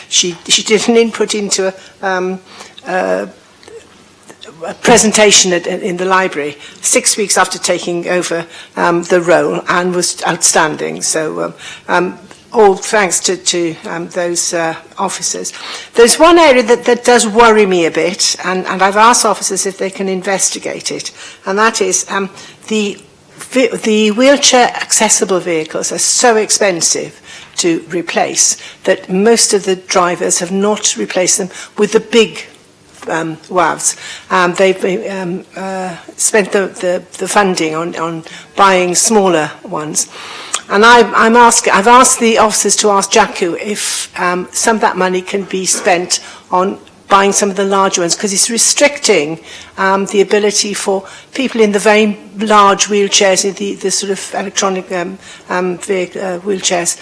She did an input into a presentation in the library 6 weeks after taking over the role, and was outstanding. So all thanks to those officers. There's one area that does worry me a bit, and I've asked officers if they can investigate it, and that is the wheelchair accessible vehicles are so expensive to replace that most of the drivers have not replaced them with the big WAVs. They've spent the funding on buying smaller ones. And I've asked the officers to ask JACU if some of that money can be spent on buying some of the larger ones, because it's restricting the ability for people in the very large wheelchairs, the sort of electronic wheelchairs,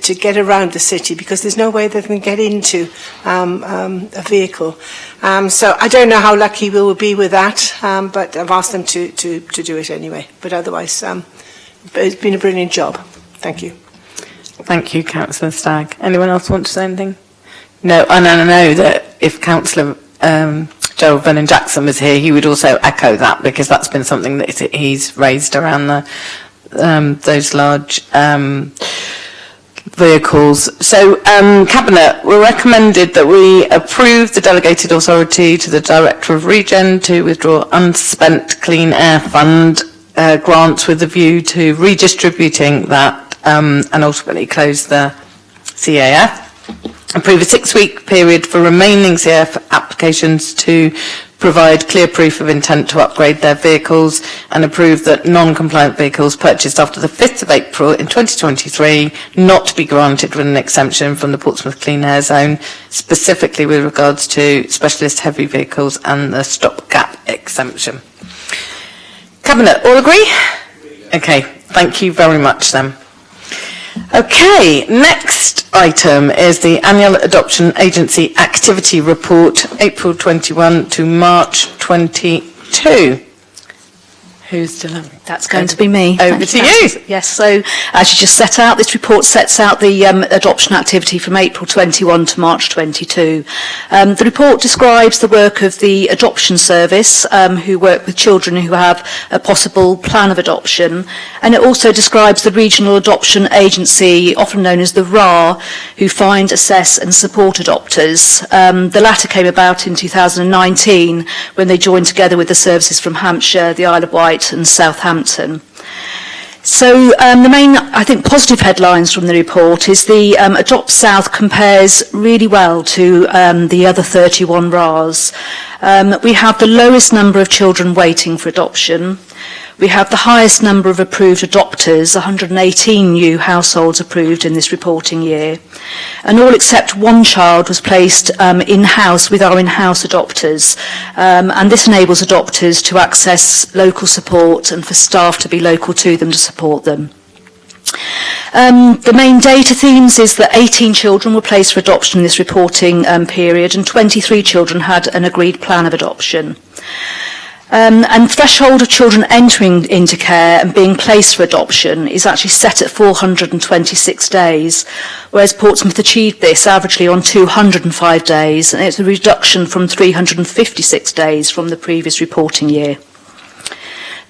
to get around the city, because there's no way they can get into a vehicle. So I don't know how lucky we will be with that, but I've asked them to do it anyway. But otherwise, it's been a brilliant job. Thank you. Thank you, Councillor Stagg. Anyone else want to say anything? No, and I know that if Councillor Gerald Vernon-Jackson was here, he would also echo that, because that's been something that he's raised around those large vehicles. So, Cabinet, we recommended that we approve the delegated authority to the Director of Regen to withdraw unspent Clean Air Fund grants with a view to redistributing that and ultimately close the CAF. Approve a 6-week period for remaining CAF applications to provide clear proof of intent to upgrade their vehicles, and approve that non-compliant vehicles purchased after the 5th of April in 2023 not be granted with an exemption from the Portsmouth Clean Air Zone, specifically with regards to specialist heavy vehicles and the stopgap exemption. Cabinet, all agree? Okay, thank you very much then. Okay, next item is the Annual Adoption Agency Activity Report, April 21 to March 22. Who's delivering? That's going to be me. Over Thank to Councillor. Yes, so as you just set out, this report sets out the adoption activity from April 21 to March 22. The report describes the work of the adoption service, who work with children who have a possible plan of adoption, and it also describes the regional adoption agency, often known as the RAR, who find, assess and support adopters. The latter came about in 2019 when they joined together with the services from Hampshire, the Isle of Wight and Southampton. So the main, I think, positive headlines from the report is the Adopt South compares really well to the other 31 RARs. We have the lowest number of children waiting for adoption. We have the highest number of approved adopters, 118 new households approved in this reporting year. And all except one child was placed in-house with our in-house adopters. And this enables adopters to access local support and for staff to be local to them to support them. The main data themes is that 18 children were placed for adoption in this reporting period and 23 children had an agreed plan of adoption. And threshold of children entering into care and being placed for adoption is actually set at 426 days, whereas Portsmouth achieved this averagely on 205 days, and it's a reduction from 356 days from the previous reporting year.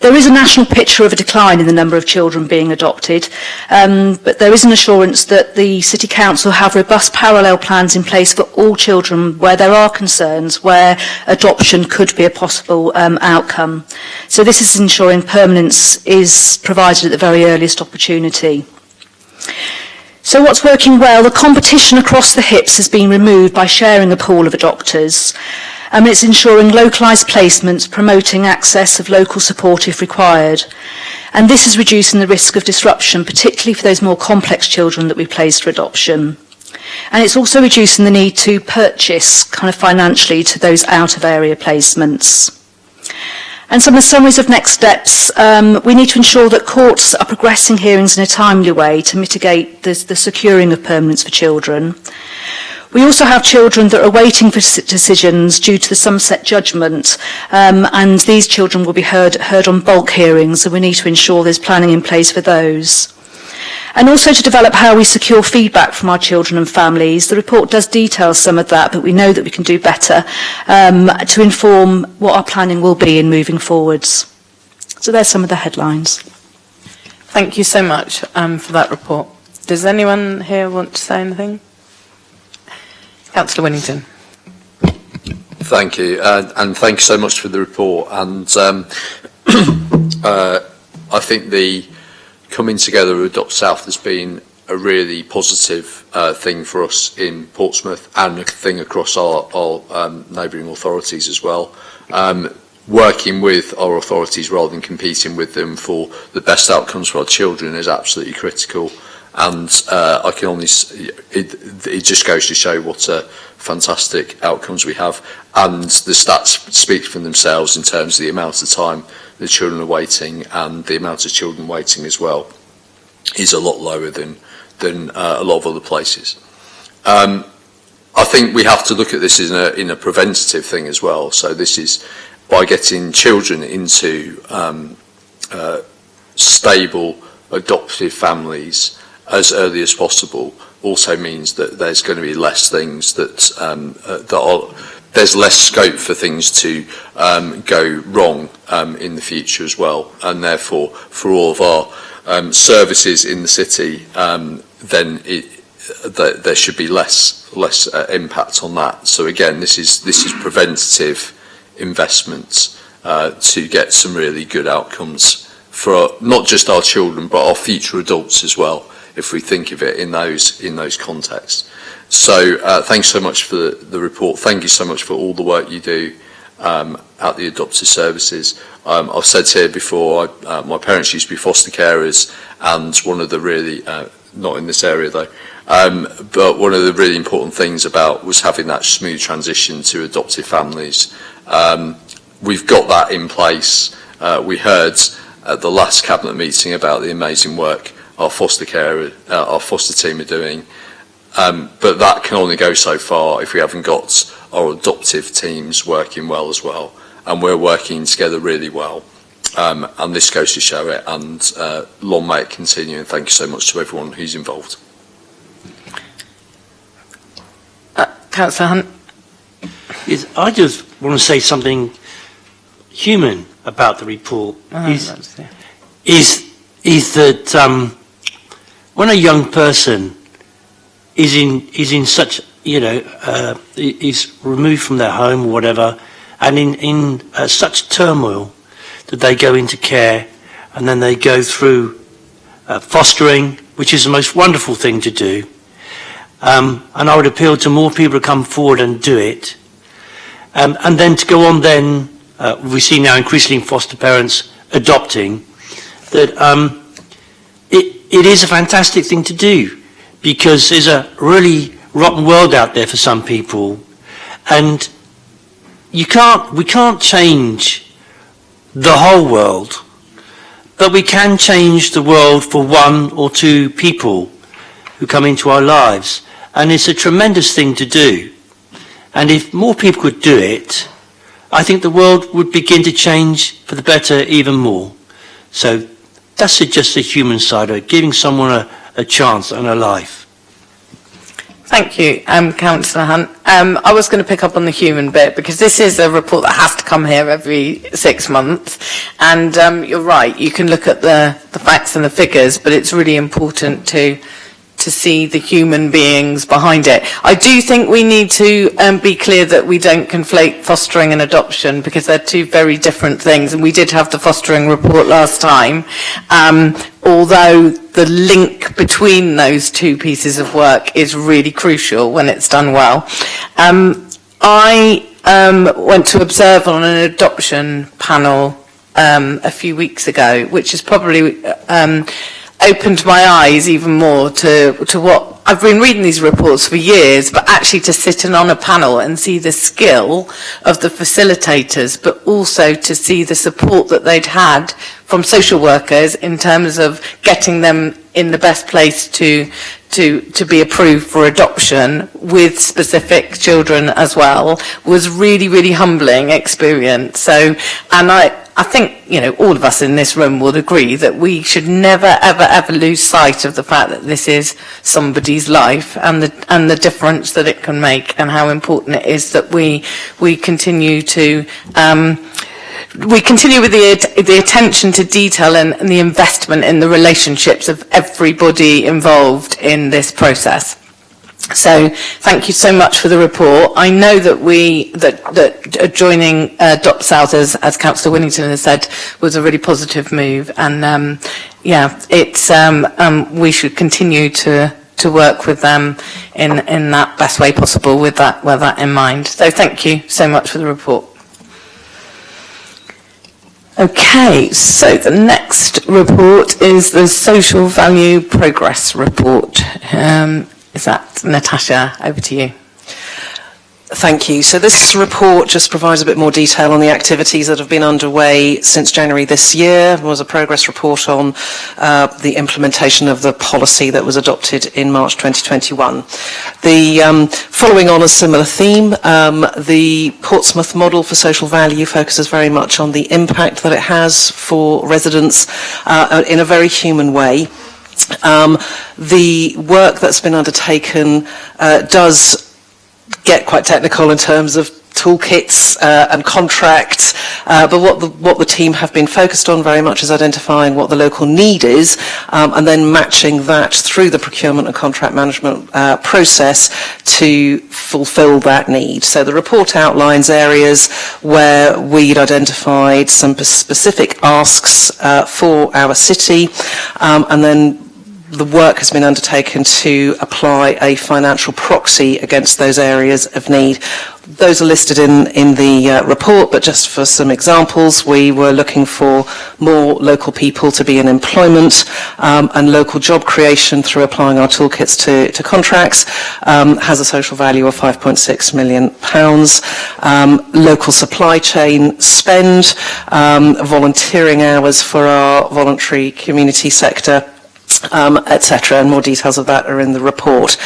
There is a national picture of a decline in the number of children being adopted, but there is an assurance that the City Council have robust parallel plans in place for all children where there are concerns, where adoption could be a possible outcome. So this is ensuring permanence is provided at the very earliest opportunity. So what's working well? The competition across the hips has been removed by sharing a pool of adopters. It's ensuring localised placements, promoting access of local support if required. And this is reducing the risk of disruption, particularly for those more complex children that we place for adoption. And it's also reducing the need to purchase kind of financially to those out-of-area placements. And some of the summaries of next steps, we need to ensure that courts are progressing hearings in a timely way to mitigate the securing of permanence for children. We also have children that are waiting for decisions due to the sunset judgment, and these children will be heard on bulk hearings, so we need to ensure there's planning in place for those. And also to develop how we secure feedback from our children and families. The report does detail some of that, but we know that we can do better to inform what our planning will be in moving forwards. So there's some of the headlines. Thank you so much for that report. Does anyone here want to say anything? Councillor Winnington. Thank you, and thank you so much for the report. And I think the coming together of Adopt South has been a really positive thing for us in Portsmouth and a thing across our neighbouring authorities as well. Working with our authorities rather than competing with them for the best outcomes for our children is absolutely critical. And I can only, it just goes to show what fantastic outcomes we have. And the stats speak for themselves in terms of the amount of time the children are waiting, and the amount of children waiting as well is a lot lower than a lot of other places. I think we have to look at this in a preventative thing as well. So this is by getting children into stable adoptive families as early as possible also means that there's going to be less things there's less scope for things to go wrong in the future as well, and therefore for all of our services in the city, then there should be less impact on that. So again, this is preventative investments to get some really good outcomes for not just our children but our future adults as well, if we think of it in those contexts. So thanks so much for the report. Thank you so much for all the work you do at the adoptive services. I've said here before, my parents used to be foster carers, and one of the really, not in this area though, but one of the really important things was having that smooth transition to adoptive families. We've got that in place. We heard at the last cabinet meeting about the amazing work our foster team are doing, but that can only go so far if we haven't got our adoptive teams working well as well, and we're working together really well. and this goes to show it, and long may it continue, and thank you so much to everyone who's involved. Councillor Hunt. Yes, I just want to say something human about the report. Is that when a young person is in such, is removed from their home or whatever, and in such turmoil that they go into care, and then they go through fostering, which is the most wonderful thing to do. And I would appeal to more people to come forward and do it. And then to go on then, we see now increasingly foster parents adopting, that it is a fantastic thing to do, because there's a really rotten world out there for some people, and we can't change the whole world, but we can change the world for one or two people who come into our lives, and it's a tremendous thing to do. And if more people could do it, I think the world would begin to change for the better even more. So that's just the human side of it, giving someone a chance and a life. Thank you, Councillor Hunt. I was going to pick up on the human bit, because this is a report that has to come here every 6 months. And you're right, you can look at the facts and the figures, but it's really important to see the human beings behind it. I do think we need to be clear that we don't conflate fostering and adoption, because they're two very different things, and we did have the fostering report last time, although the link between those two pieces of work is really crucial when it's done well. I went to observe on an adoption panel a few weeks ago, which has probably opened my eyes even more to what I've been reading these reports for years, but actually to sit in on a panel and see the skill of the facilitators, but also to see the support that they'd had from social workers in terms of getting them in the best place to be approved for adoption with specific children as well, was really, really humbling experience. So, and I think, all of us in this room would agree that we should never, ever, ever lose sight of the fact that this is somebody's life, and the difference that it can make, and how important it is that we continue to with the attention to detail and the investment in the relationships of everybody involved in this process. So thank you so much for the report. I know that joining Dr. South, as Councillor Winnington has said, was a really positive move, and we should continue to work with them in that best way possible with that in mind. So thank you so much for the report. Okay, so the next report is the Social Value Progress Report. Is that Natasha? Over to you. Thank you. So this report just provides a bit more detail on the activities that have been underway since January this year. There was a progress report on the implementation of the policy that was adopted in March 2021. Following on a similar theme, the Portsmouth model for social value focuses very much on the impact that it has for residents in a very human way. The work that's been undertaken does get quite technical in terms of toolkits and contracts, but what the team have been focused on very much is identifying what the local need is, and then matching that through the procurement and contract management process to fulfil that need. So the report outlines areas where we'd identified some specific asks for our city, and then the work has been undertaken to apply a financial proxy against those areas of need. Those are listed in the report, but just for some examples, we were looking for more local people to be in employment, and local job creation through applying our toolkits to contracts has a social value of £5.6 million. Local supply chain spend, volunteering hours for our voluntary community sector, etc. And more details of that are in the report.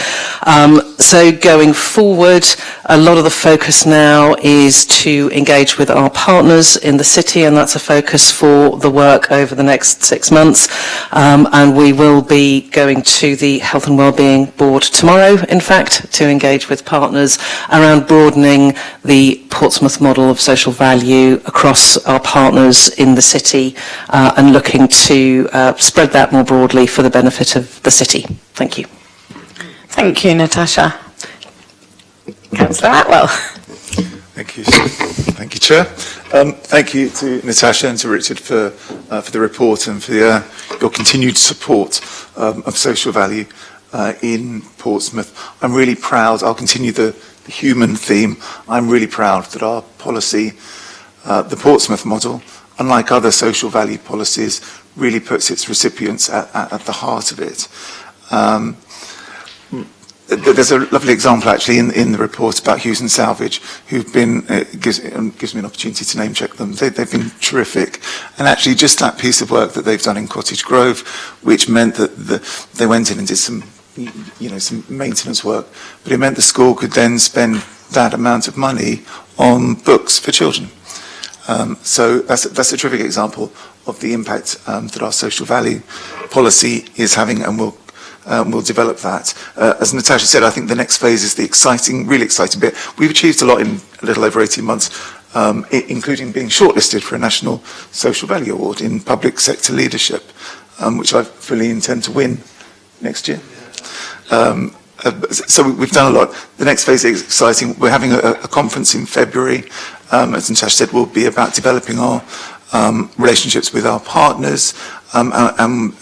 So going forward, a lot of the focus now is to engage with our partners in the city, and that's a focus for the work over the next 6 months. And we will be going to the Health and Wellbeing Board tomorrow, in fact, to engage with partners around broadening the Portsmouth model of social value across our partners in the city, and looking to spread that more broadly for the benefit of the city. Thank you. Thank you, Natasha. Councillor Atwell. Thank you. Thank you, Chair. Thank you to Natasha and to Richard for the report and for your continued support of social value in Portsmouth. I'm really proud. I'll continue the human theme. I'm really proud that our policy, the Portsmouth model, unlike other social value policies, really puts its recipients at the heart of it. There's a lovely example actually in the report about Hughes and Salvage, who've been, gives me an opportunity to name check them. They've been terrific. And actually just that piece of work that they've done in Cottage Grove, which meant that they went in and did some maintenance work, but it meant the school could then spend that amount of money on books for children. So that's a terrific example of the impact that our social value policy is having, and we'll develop that. As Natasha said, I think the next phase is the really exciting bit. We've achieved a lot in a little over 18 months, including being shortlisted for a National Social Value Award in public sector leadership, which I fully intend to win next year. So we've done a lot. The next phase is exciting. We're having a conference in February. As Natasha said, will be about developing our relationships with our partners and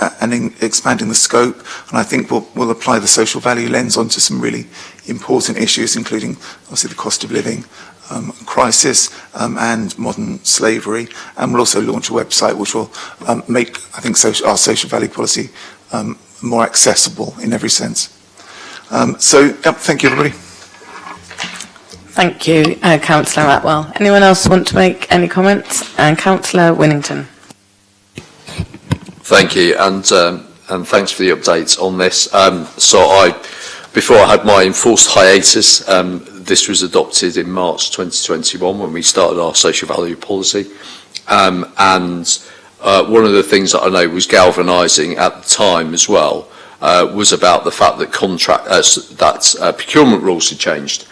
expanding the scope. And I think we'll apply the social value lens onto some really important issues, including obviously the cost of living crisis and modern slavery. And we'll also launch a website which will make, I think, our social value policy more accessible in every sense. Thank you, everybody. Thank you, Councillor Atwell. Anyone else want to make any comments? And Councillor Winnington. Thank you, and thanks for the updates on this. Before I had my enforced hiatus, this was adopted in March 2021 when we started our social value policy. One of the things that I know was galvanising at the time as well was about the fact that procurement rules had changed.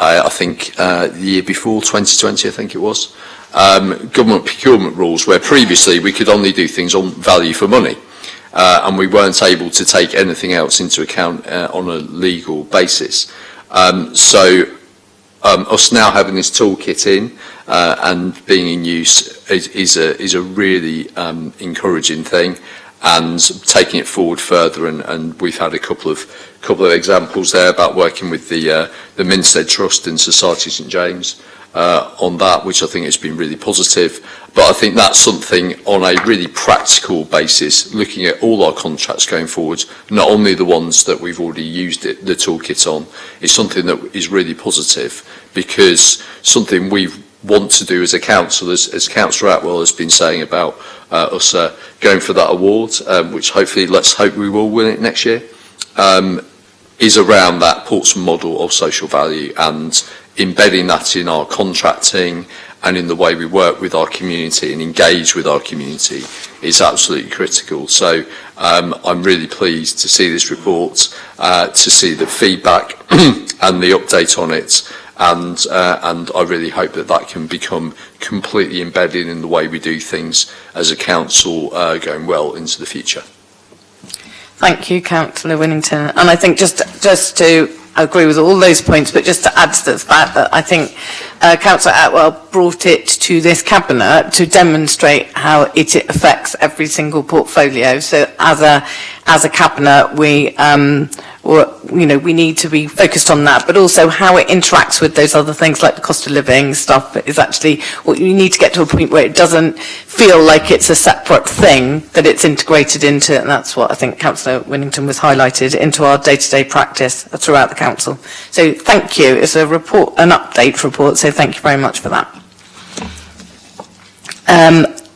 I think the year before, 2020, I think it was, government procurement rules where previously we could only do things on value for money, and we weren't able to take anything else into account on a legal basis. Us now having this toolkit in and being in use is a really encouraging thing, and taking it forward further, and we've had a couple of examples there about working with the Minstead Trust in Society St James on that, which I think has been really positive. But I think that's something on a really practical basis, looking at all our contracts going forward, not only the ones that we've already used the toolkit on, is something that is really positive, because something we want to do as a council, as Councillor Atwell has been saying about us going for that award, which hopefully, let's hope we will win it next year, is around that Portsmouth model of social value, and embedding that in our contracting and in the way we work with our community and engage with our community is absolutely critical. So I'm really pleased to see this report, to see the feedback and the update on it, and I really hope that can become completely embedded in the way we do things as a council going well into the future. Thank you, Councillor Winnington. And I think just to agree with all those points, but just to add to the fact that I think Councillor Atwell brought it to this cabinet to demonstrate how it affects every single portfolio. So as a cabinet, we need to be focused on that, but also how it interacts with those other things like the cost of living stuff is actually what you need to get to a point where it doesn't feel like it's a separate thing, that it's integrated into, and that's what I think Councillor Winnington was highlighted, into our day-to-day practice throughout the council. So thank you. It's an update report, so thank you very much for that.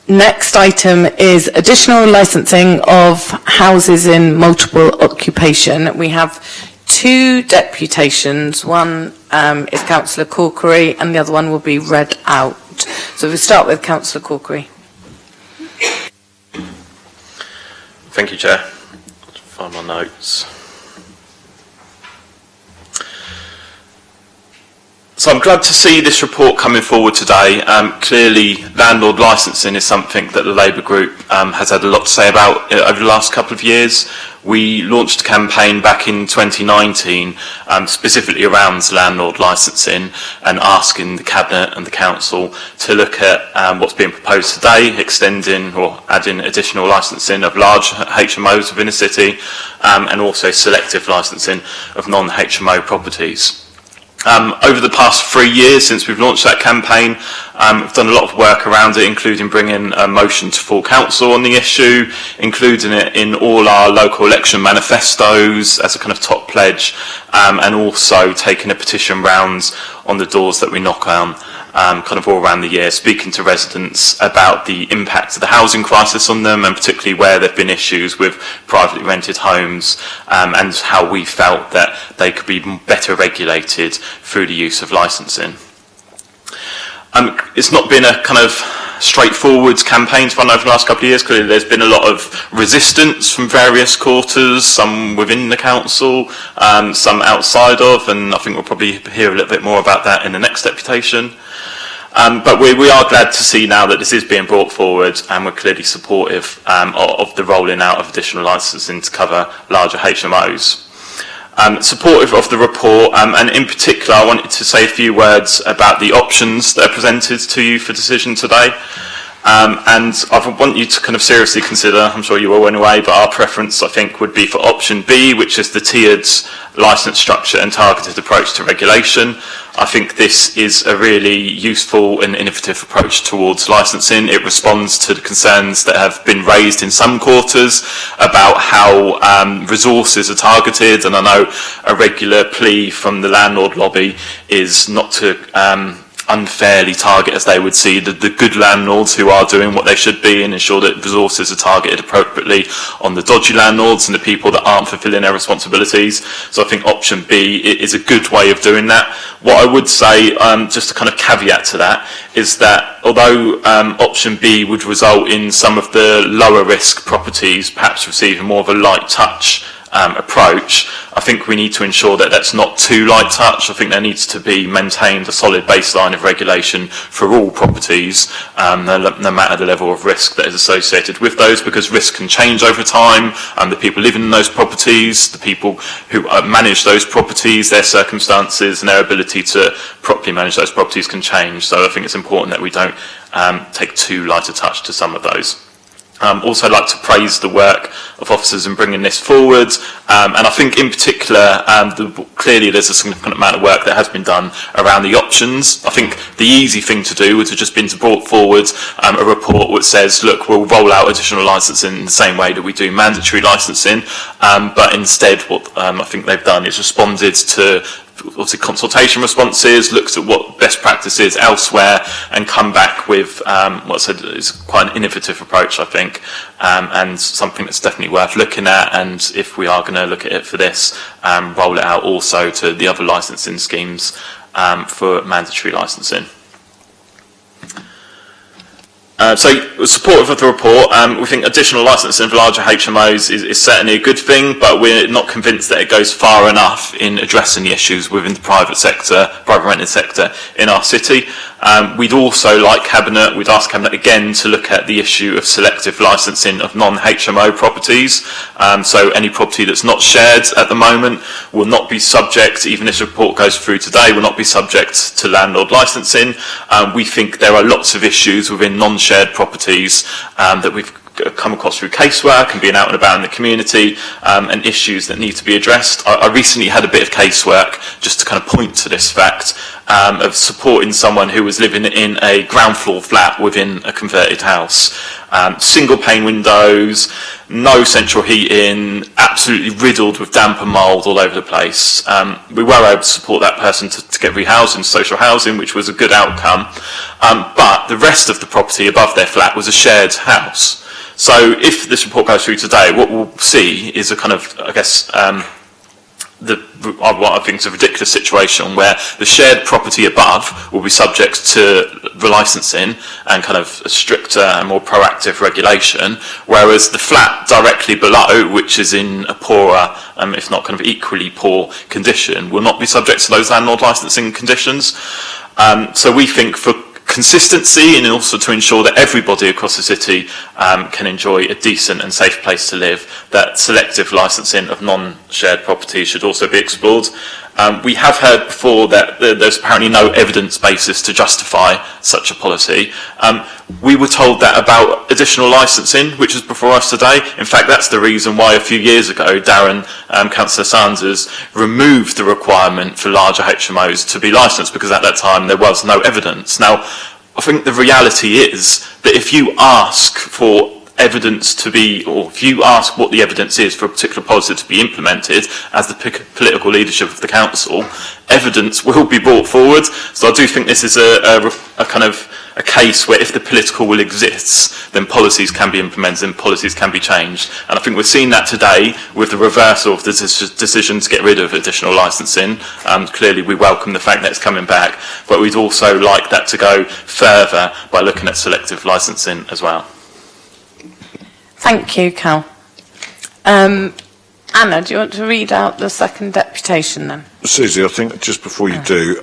Next item is additional licensing of houses in multiple occupation. We have two deputations. One is Councillor Corkery and the other one will be read out. So we'll start with Councillor Corkery. Thank you, Chair. Let's find my notes. So I'm glad to see this report coming forward today. Clearly, landlord licensing is something that the Labour Group has had a lot to say about over the last couple of years. We launched a campaign back in 2019 specifically around landlord licensing and asking the Cabinet and the Council to look at what's being proposed today, extending or adding additional licensing of large HMOs within a city and also selective licensing of non-HMO properties. Over the past 3 years since we've launched that campaign, we've done a lot of work around it, including bringing a motion to full council on the issue, including it in all our local election manifestos as a kind of top pledge, and also taking a petition round on the doors that we knock on kind of all around the year, speaking to residents about the impact of the housing crisis on them, and particularly where there have been issues with privately rented homes, and how we felt that they could be better regulated through the use of licensing. It's not been a kind of straightforward campaign to run over the last couple of years. Clearly there's been a lot of resistance from various quarters, some within the council, some outside of, and I think we'll probably hear a little bit more about that in the next deputation. But we are glad to see now that this is being brought forward, and we're clearly supportive of the rolling out of additional licensing to cover larger HMOs. Supportive of the report, and in particular I wanted to say a few words about the options that are presented to you for decision today. And I want you to kind of seriously consider, I'm sure you will anyway, but our preference I think would be for option B, which is the tiered licence structure and targeted approach to regulation. I think this is a really useful and innovative approach towards licensing. It responds to the concerns that have been raised in some quarters about how resources are targeted, and I know a regular plea from the landlord lobby is not to unfairly target, as they would see, the good landlords who are doing what they should be, and ensure that resources are targeted appropriately on the dodgy landlords and the people that aren't fulfilling their responsibilities. So I think option B is a good way of doing that. What I would say, just a kind of caveat to that, is that although option B would result in some of the lower risk properties perhaps receiving more of a light touch approach, I think we need to ensure that that's not too light touch. I think there needs to be maintained a solid baseline of regulation for all properties, no matter the level of risk that is associated with those, because risk can change over time, and the people living in those properties, the people who manage those properties, their circumstances and their ability to properly manage those properties can change. So I think it's important that we don't take too light a touch to some of those. Also like to praise the work of officers in bringing this forward, and I think in particular clearly there's a significant amount of work that has been done around the options. I think the easy thing to do would have just been to brought forward a report which says, look, we'll roll out additional licensing in the same way that we do mandatory licensing, but instead what I think they've done is responded to obviously consultation responses, looked at what best practice is elsewhere, and come back with what I said is quite an innovative approach, I think, and something that's definitely worth looking at. And if we are going to look at it for this, roll it out also to the other licensing schemes for mandatory licensing. So supportive of the report, we think additional licensing for larger HMOs is certainly a good thing, but we're not convinced that it goes far enough in addressing the issues within the private rented sector in our city. We'd also like Cabinet, we'd ask Cabinet again to look at the issue of selective licensing of non-HMO properties. So any property that's not shared at the moment will not be subject, even if this report goes through today, will not be subject to landlord licensing. We think there are lots of issues within non-shared properties that we've come across through casework and being out and about in the community, and issues that need to be addressed. I recently had a bit of casework just to kind of point to this fact of supporting someone who was living in a ground floor flat within a converted house. single pane windows, no central heating, absolutely riddled with damp and mould all over the place. We were able to support that person to get rehoused into social housing, which was a good outcome. But the rest of the property above their flat was a shared house. So if this report goes through today, what we'll see is a kind of, I guess, what I think is a ridiculous situation where the shared property above will be subject to relicensing and kind of a stricter and more proactive regulation, whereas the flat directly below, which is in a poorer, if not kind of equally poor condition, will not be subject to those landlord licensing conditions. So we think for consistency and also to ensure that everybody across the city can enjoy a decent and safe place to live, that selective licensing of non-shared property should also be explored. We have heard before that there's apparently no evidence basis to justify such a policy. We were told that about additional licensing, which is before us today. In fact, that's the reason why a few years ago, Darren, Councillor Sanders, removed the requirement for larger HMOs to be licensed, because at that time there was no evidence. Now, I think the reality is that if you ask for evidence to be, or if you ask what the evidence is for a particular policy to be implemented as the political leadership of the council, evidence will be brought forward. So I do think this is a kind of a case where if the political will exists, then policies can be implemented and policies can be changed. And I think we're seeing that today with the reversal of the decision to get rid of additional licensing. Clearly we welcome the fact that it's coming back, but we'd also like that to go further by looking at selective licensing as well. Thank you, Cal. Anna, do you want to read out the second deputation then? Susie, I think just before you do,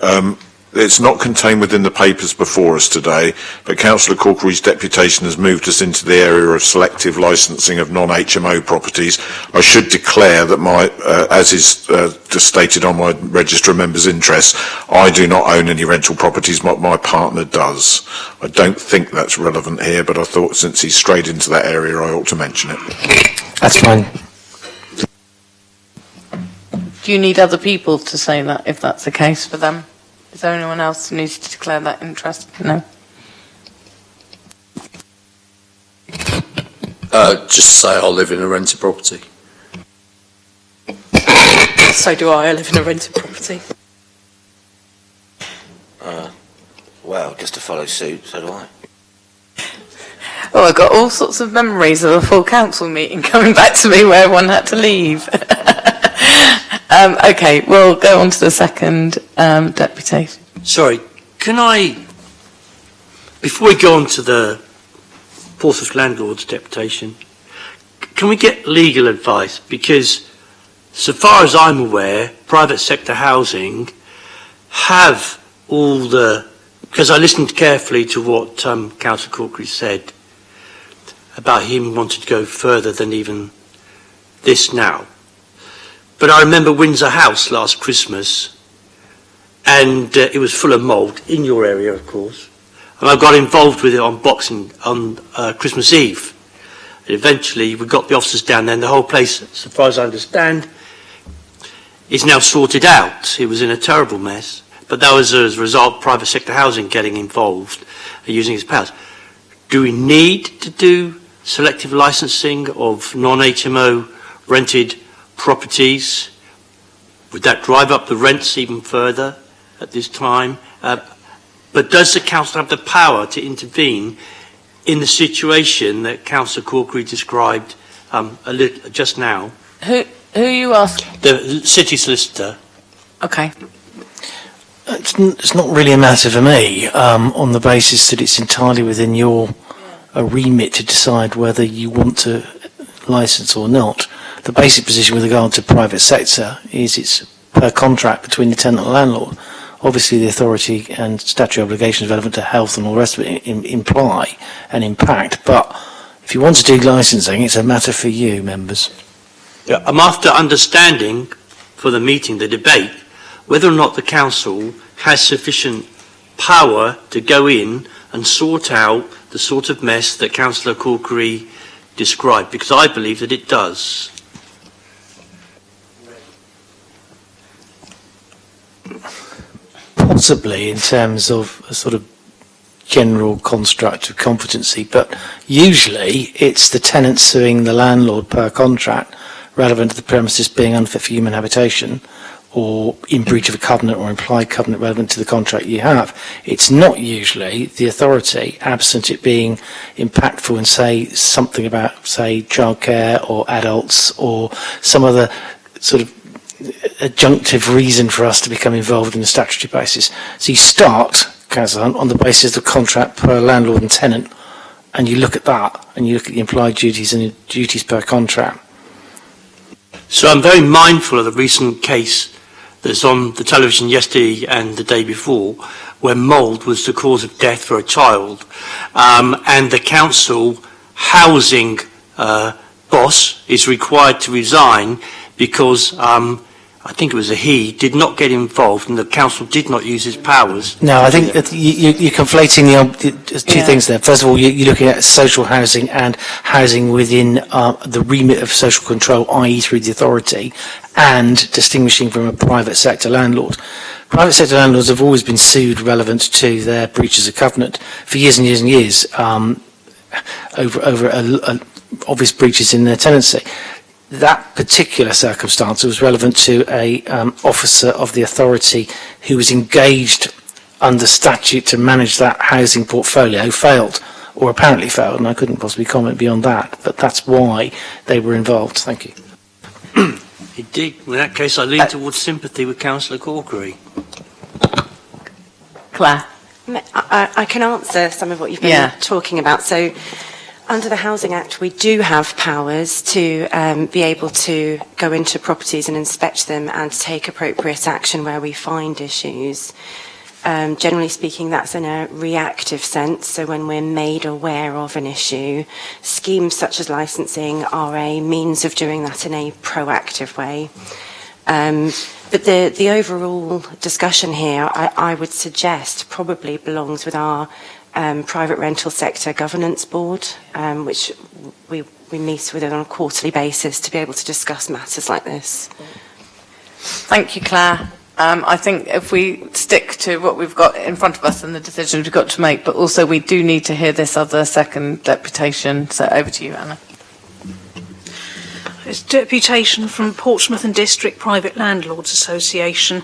it's not contained within the papers before us today, but Councillor Corkery's deputation has moved us into the area of selective licensing of non-HMO properties. I should declare that as is just stated on my register of members' interests, I do not own any rental properties, but my partner does. I don't think that's relevant here, but I thought since he's strayed into that area, I ought to mention it. That's fine. Do you need other people to say that, if that's the case for them? Is there anyone else who needs to declare that interest? No? Just say I live in a rented property. So do I live in a rented property. Well, just to follow suit, so do I. Oh, I've got all sorts of memories of a full council meeting coming back to me where everyone had to leave. Okay, we'll go on to the second deputation. Sorry, can I, before we go on to the Portsmouth Landlords deputation, can we get legal advice? Because so far as I'm aware, private sector housing have all the, because I listened carefully to what Councillor Corkery said about him wanting to go further than even this now. But I remember Windsor House last Christmas, and it was full of mould, in your area, of course. And I got involved with it on Christmas Eve. And eventually, we got the officers down there, and the whole place, so far as I understand, is now sorted out. It was in a terrible mess. But that was as a result of private sector housing getting involved and using its powers. Do we need to do selective licensing of non-HMO rented properties? Would that drive up the rents even further at this time? But does the council have the power to intervene in the situation that Councillor Corkery described just now? Who you ask? The city solicitor. Okay. It's not really a matter for me, on the basis that it's entirely within your remit to decide whether you want to license or not. The basic position with regard to private sector is it's per contract between the tenant and landlord. Obviously the authority and statutory obligations relevant to health and all the rest of it imply an impact, but if you want to do licensing, it's a matter for you, members. Yeah, I'm after understanding for the meeting, the debate, whether or not the council has sufficient power to go in and sort out the sort of mess that Councillor Corkery described, because I believe that it does. Possibly in terms of a sort of general construct of competency, but usually it's the tenant suing the landlord per contract, relevant to the premises being unfit for human habitation, or in breach of a covenant or implied covenant relevant to the contract you have. It's not usually the authority, absent it being impactful and say something about, say, childcare or adults or some other sort of adjunctive reason for us to become involved in a statutory basis. So you start, Kazan, on the basis of the contract per landlord and tenant, and you look at that, and you look at the implied duties and the duties per contract. So I'm very mindful of the recent case that's on the television yesterday and the day before, where mould was the cause of death for a child, and the council housing boss is required to resign because I think it was did not get involved and the council did not use his powers. No, I think that you're conflating the two things there. First of all, you're looking at social housing and housing within the remit of social control, i.e. through the authority, and distinguishing from a private sector landlord. Private sector landlords have always been sued relevant to their breaches of covenant for years and years and years over obvious breaches in their tenancy. That particular circumstance was relevant to a officer of the authority who was engaged under statute to manage that housing portfolio, failed, or apparently failed, and I couldn't possibly comment beyond that, but that's why they were involved. Thank you. Indeed. In that case, I lean towards sympathy with Councillor Corkery. Claire? I can answer some of what you've been talking about. So, under the Housing Act, we do have powers to be able to go into properties and inspect them and take appropriate action where we find issues. Generally speaking, that's in a reactive sense, so when we're made aware of an issue, schemes such as licensing are a means of doing that in a proactive way. But the overall discussion here, I would suggest, probably belongs with our private rental sector governance board, which we meet with on a quarterly basis to be able to discuss matters like this. Thank you, Claire. I think if we stick to what we've got in front of us and the decisions we've got to make, but also we do need to hear this other second deputation. So over to you, Anna. It's deputation from Portsmouth and District Private Landlords Association.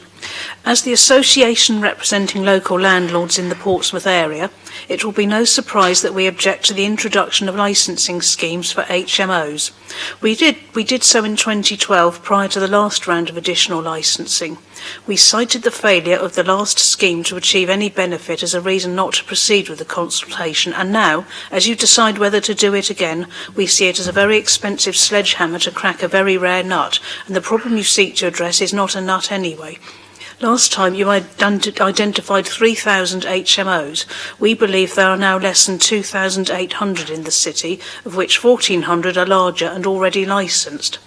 As the association representing local landlords in the Portsmouth area, it will be no surprise that we object to the introduction of licensing schemes for HMOs. We did so in 2012 prior to the last round of additional licensing. We cited the failure of the last scheme to achieve any benefit as a reason not to proceed with the consultation, and now, as you decide whether to do it again, we see it as a very expensive sledgehammer to crack a very rare nut, and the problem you seek to address is not a nut anyway. Last time you identified 3,000 HMOs. We believe there are now less than 2,800 in the city, of which 1,400 are larger and already licensed.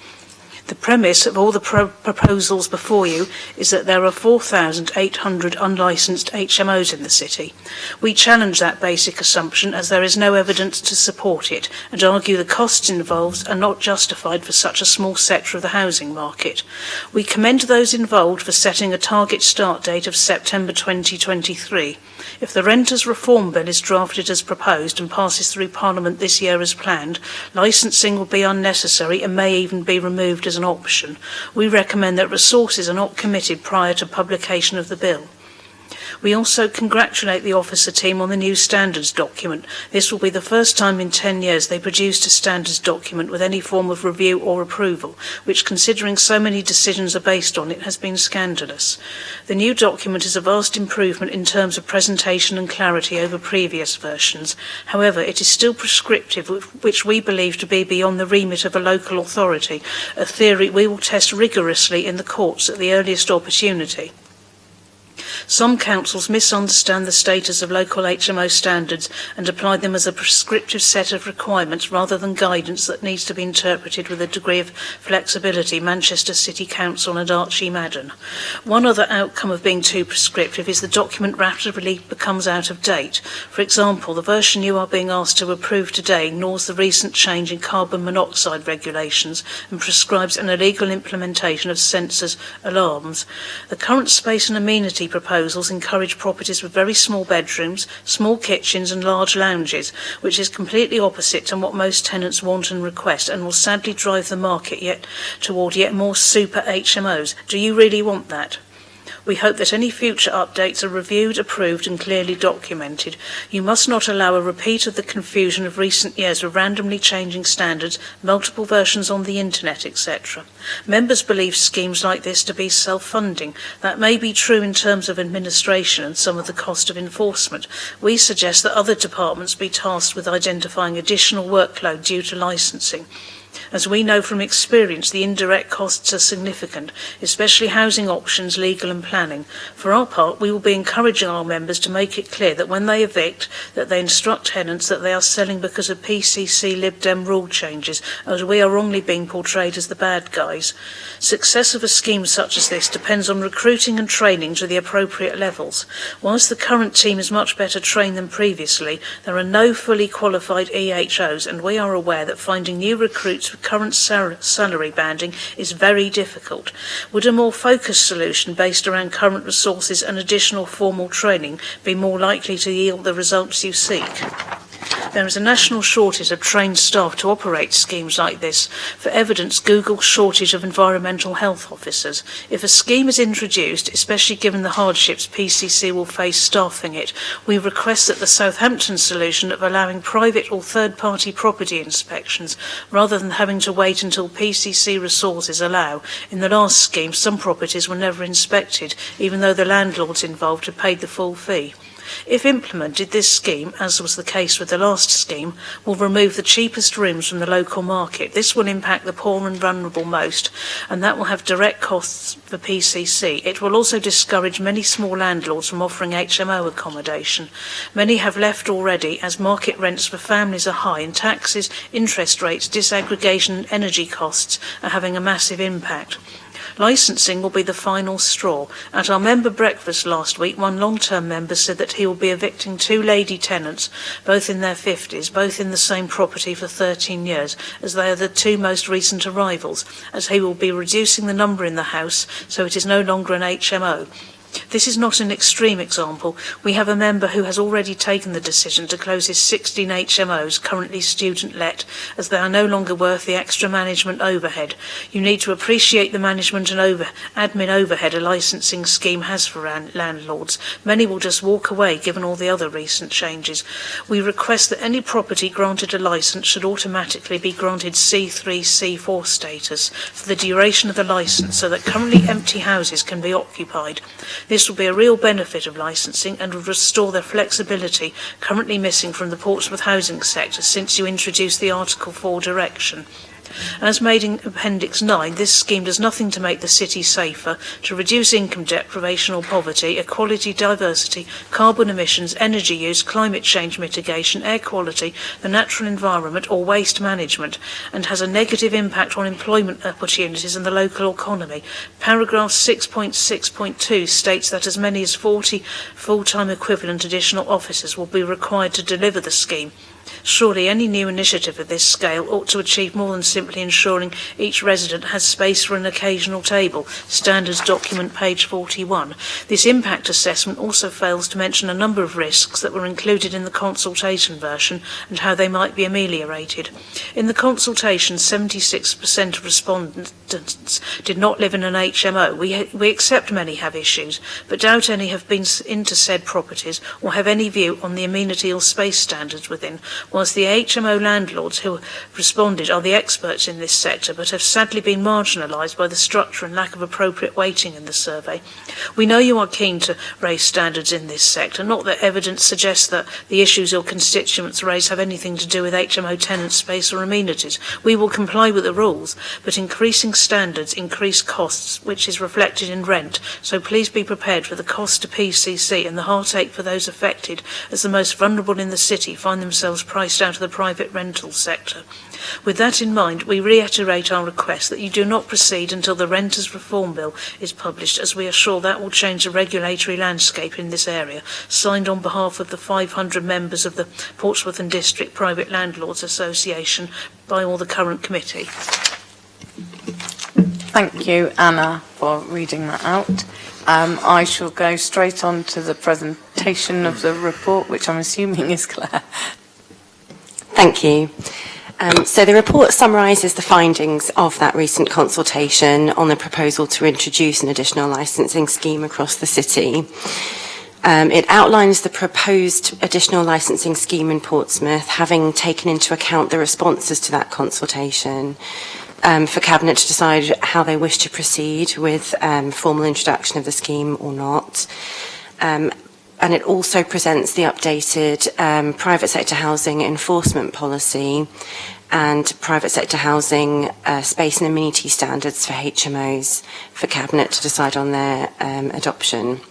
The premise of all the proposals before you is that there are 4,800 unlicensed HMOs in the city. We challenge that basic assumption as there is no evidence to support it and argue the costs involved are not justified for such a small sector of the housing market. We commend those involved for setting a target start date of September 2023. If the Renters Reform Bill is drafted as proposed and passes through Parliament this year as planned, licensing will be unnecessary and may even be removed as an option. We recommend that resources are not committed prior to publication of the bill. We also congratulate the officer team on the new standards document. This will be the first time in 10 years they produced a standards document with any form of review or approval, which, considering so many decisions are based on it, has been scandalous. The new document is a vast improvement in terms of presentation and clarity over previous versions. However, it is still prescriptive, which we believe to be beyond the remit of a local authority, a theory we will test rigorously in the courts at the earliest opportunity. Some councils misunderstand the status of local HMO standards and apply them as a prescriptive set of requirements rather than guidance that needs to be interpreted with a degree of flexibility, Manchester City Council and Archie Madden. One other outcome of being too prescriptive is the document rapidly becomes out of date. For example, the version you are being asked to approve today ignores the recent change in carbon monoxide regulations and prescribes an illegal implementation of sensors alarms. The current space and amenity proposal proposals encourage properties with very small bedrooms, small kitchens and large lounges, which is completely opposite to what most tenants want and request, and will sadly drive the market toward yet more super HMOs. Do you really want that? We hope that any future updates are reviewed, approved and clearly documented. You must not allow a repeat of the confusion of recent years with randomly changing standards, multiple versions on the internet, etc. Members believe schemes like this to be self-funding. That may be true in terms of administration and some of the cost of enforcement. We suggest that other departments be tasked with identifying additional workload due to licensing. As we know from experience, the indirect costs are significant, especially housing options, legal and planning. For our part, we will be encouraging our members to make it clear that when they evict, that they instruct tenants that they are selling because of PCC Lib Dem rule changes, as we are wrongly being portrayed as the bad guys. Success of a scheme such as this depends on recruiting and training to the appropriate levels. Whilst the current team is much better trained than previously, there are no fully qualified EHOs, and we are aware that finding new recruits with current salary banding is very difficult. Would a more focused solution based around current resources and additional formal training be more likely to yield the results you seek? There is a national shortage of trained staff to operate schemes like this. For evidence, Google's shortage of environmental health officers. If a scheme is introduced, especially given the hardships PCC will face staffing it, we request that the Southampton solution of allowing private or third-party property inspections, rather than having to wait until PCC resources allow. In the last scheme, some properties were never inspected, even though the landlords involved had paid the full fee. If implemented, this scheme, as was the case with the last scheme, will remove the cheapest rooms from the local market. This will impact the poor and vulnerable most, and that will have direct costs for PCC. It will also discourage many small landlords from offering HMO accommodation. Many have left already, as market rents for families are high, and taxes, interest rates, disaggregation and energy costs are having a massive impact. Licensing will be the final straw. At our member breakfast last week, one long-term member said that he will be evicting 2 lady tenants, both in their 50s, both in the same property for 13 years, as they are the 2 most recent arrivals, as he will be reducing the number in the house, so it is no longer an HMO. This is not an extreme example. We have a member who has already taken the decision to close his 16 HMOs, currently student-let, as they are no longer worth the extra management overhead. You need to appreciate the management and admin overhead a licensing scheme has for landlords. Many will just walk away given all the other recent changes. We request that any property granted a licence should automatically be granted C3, C4 status for the duration of the licence, so that currently empty houses can be occupied. This will be a real benefit of licensing and will restore the flexibility currently missing from the Portsmouth housing sector since you introduced the Article 4 direction. As made in Appendix 9, this scheme does nothing to make the city safer, to reduce income deprivation or poverty, equality, diversity, carbon emissions, energy use, climate change mitigation, air quality, the natural environment or waste management, and has a negative impact on employment opportunities and the local economy. Paragraph 6.6.2 states that as many as 40 full-time equivalent additional officers will be required to deliver the scheme. Surely any new initiative of this scale ought to achieve more than simply ensuring each resident has space for an occasional table. Standards document page 41. This impact assessment also fails to mention a number of risks that were included in the consultation version and how they might be ameliorated. In the consultation, 76% of respondents did not live in an HMO. We accept many have issues, but doubt any have been into said properties or have any view on the amenity or space standards within, whilst the HMO landlords who responded are the experts in this sector but have sadly been marginalised by the structure and lack of appropriate weighting in the survey. We know you are keen to raise standards in this sector, not that evidence suggests that the issues your constituents raise have anything to do with HMO tenant space or amenities. We will comply with the rules, but increasing standards increase costs, which is reflected in rent, so please be prepared for the cost to PCC and the heartache for those affected, as the most vulnerable in the city find themselves priced out of the private rental sector. With that in mind, we reiterate our request that you do not proceed until the Renters Reform Bill is published, as we are sure that will change the regulatory landscape in this area. Signed on behalf of the 500 members of the Portsmouth and District Private Landlords Association by all the current committee. Thank you, Anna, for reading that out. I shall go straight on to the presentation of the report, which I'm assuming is Claire. Thank you. So the report summarises the findings of that recent consultation on the proposal to introduce an additional licensing scheme across the city. It outlines the proposed additional licensing scheme in Portsmouth, having taken into account the responses to that consultation, for Cabinet to decide how they wish to proceed with formal introduction of the scheme or not. And it also presents the updated private sector housing enforcement policy and private sector housing space and amenity standards for HMOs for Cabinet to decide on their adoption.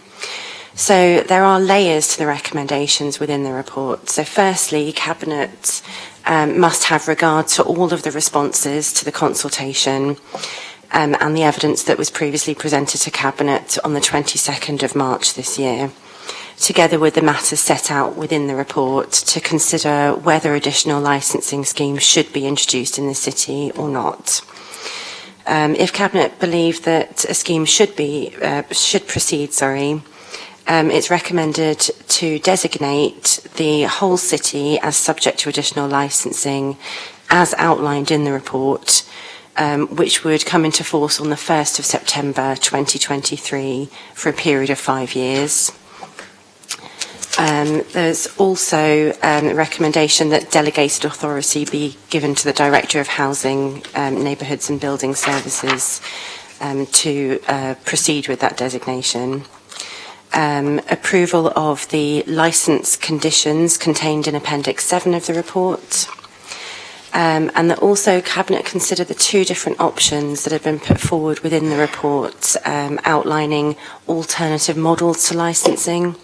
So there are layers to the recommendations within the report. So firstly, Cabinet must have regard to all of the responses to the consultation and the evidence that was previously presented to Cabinet on the 22nd of March this year, together with the matters set out within the report to consider whether additional licensing schemes should be introduced in the city or not. If Cabinet believe that a scheme should proceed, it's recommended to designate the whole city as subject to additional licensing as outlined in the report, which would come into force on the 1st of September 2023 for a period of 5 years. There's also a recommendation that delegated authority be given to the Director of Housing, Neighbourhoods and Building Services to proceed with that designation. Approval of the licence conditions contained in Appendix 7 of the report. And that also Cabinet consider the two different options that have been put forward within the report, outlining alternative models to licensing.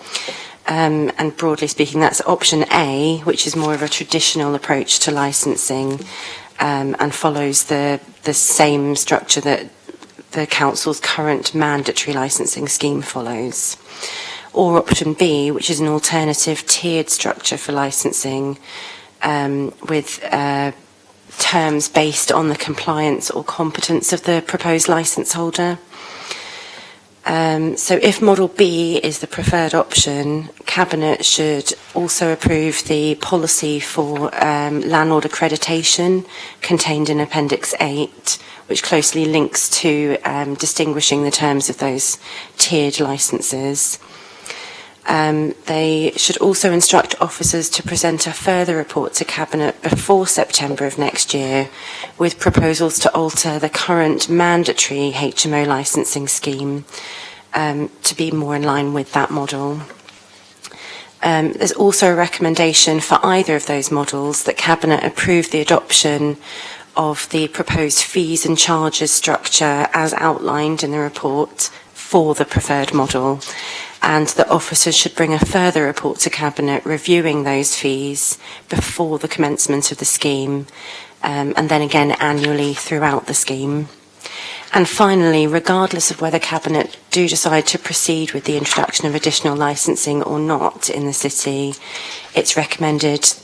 And broadly speaking, that's option A, which is more of a traditional approach to licensing and follows the same structure that the Council's current mandatory licensing scheme follows. Or option B, which is an alternative tiered structure for licensing with terms based on the compliance or competence of the proposed licence holder. So if Model B is the preferred option, Cabinet should also approve the policy for landlord accreditation contained in Appendix 8, which closely links to distinguishing the terms of those tiered licences. They should also instruct officers to present a further report to Cabinet before September of next year with proposals to alter the current mandatory HMO licensing scheme to be more in line with that model. There's also a recommendation for either of those models that Cabinet approve the adoption of the proposed fees and charges structure as outlined in the report for the preferred model, and that officers should bring a further report to Cabinet reviewing those fees before the commencement of the scheme, and then again annually throughout the scheme. And finally, regardless of whether Cabinet do decide to proceed with the introduction of additional licensing or not in the city, it's recommended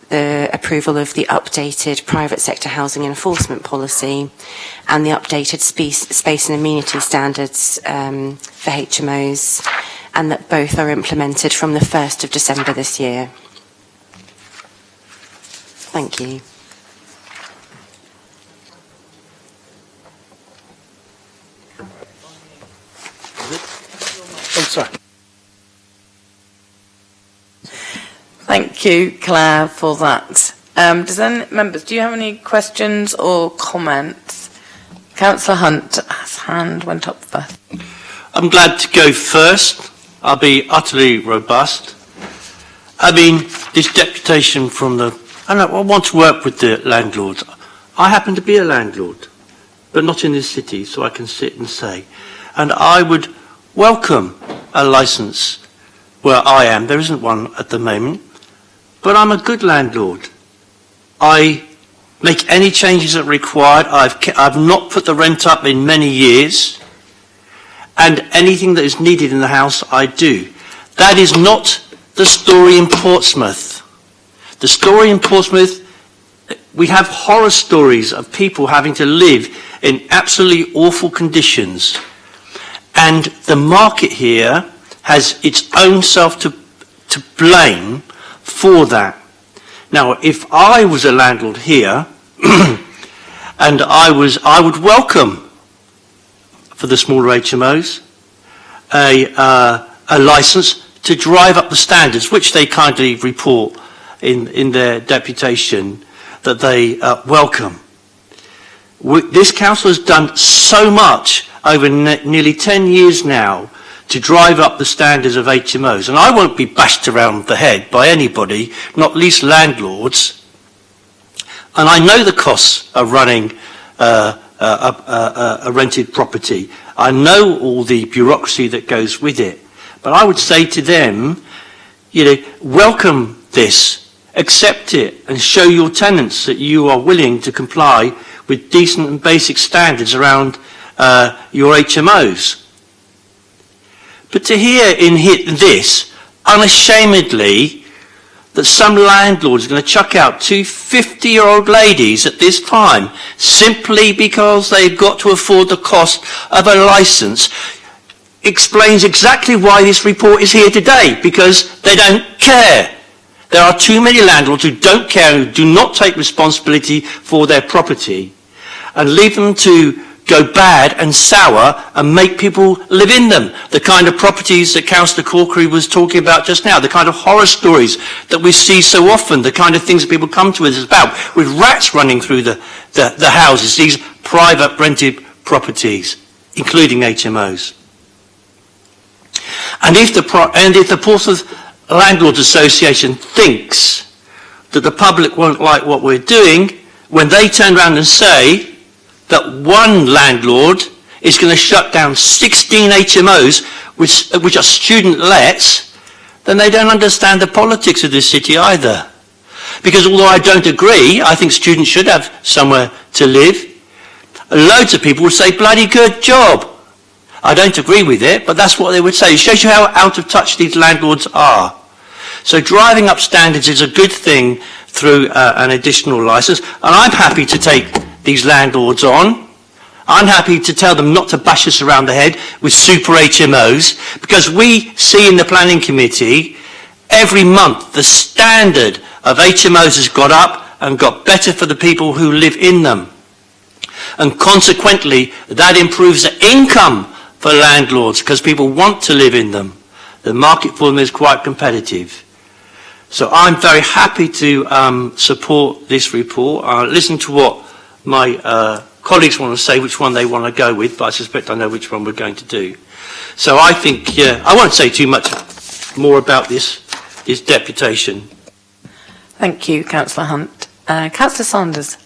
the approval of the updated private sector housing enforcement policy and the updated space and amenity standards for HMOs, and that both are implemented from the 1st of December this year. Thank you. Oh, sorry. Thank you, Claire, for that. Members, do you have any questions or comments? Councillor Hunt, his hand went up first. I'm glad to go first. I'll be utterly robust. I mean, this deputation from I want to work with the landlords. I happen to be a landlord, but not in this city, so I can sit and say. And I would welcome a licence where I am. There isn't one at the moment. But I'm a good landlord. I make any changes that are required. I've not put the rent up in many years. And anything that is needed in the house, I do. That is not the story in Portsmouth. The story in Portsmouth, we have horror stories of people having to live in absolutely awful conditions. And the market here has its own self to blame for that. Now, if I was a landlord here, and I would welcome for the smaller HMOs a license to drive up the standards, which they kindly report in their deputation that they welcome. This council has done so much over nearly 10 years now to drive up the standards of HMOs, and I won't be bashed around the head by anybody, not least landlords. And I know the costs of running a rented property. I know all the bureaucracy that goes with it. But I would say to them, welcome this, accept it, and show your tenants that you are willing to comply with decent and basic standards around your HMOs. But to hear in this, unashamedly, that some landlords are going to chuck out two 50-year-old ladies at this time simply because they've got to afford the cost of a licence explains exactly why this report is here today, because they don't care. There are too many landlords who don't care, who do not take responsibility for their property, and leave them to go bad and sour and make people live in them. The kind of properties that Councillor Corkery was talking about just now, the kind of horror stories that we see so often, the kind of things that people come to us about, with rats running through the houses, these private rented properties, including HMOs. And if the Portsmouth Landlords Association thinks that the public won't like what we're doing, when they turn around and say that one landlord is going to shut down 16 HMOs, which are student lets, then they don't understand the politics of this city either. Because although I don't agree, I think students should have somewhere to live, loads of people would say, bloody good job. I don't agree with it, but that's what they would say. It shows you how out of touch these landlords are. So driving up standards is a good thing through an additional licence, and I'm happy to take these landlords on. I'm happy to tell them not to bash us around the head with super HMOs, because we see in the planning committee every month the standard of HMOs has got up and got better for the people who live in them. And consequently, that improves the income for landlords because people want to live in them. The market for them is quite competitive. So I'm very happy to support this report. I'll listen to what my colleagues want to say, which one they want to go with, but I suspect I know which one we're going to do. So I think, I won't say too much more about this deputation. Thank you, Councillor Hunt. Councillor Saunders.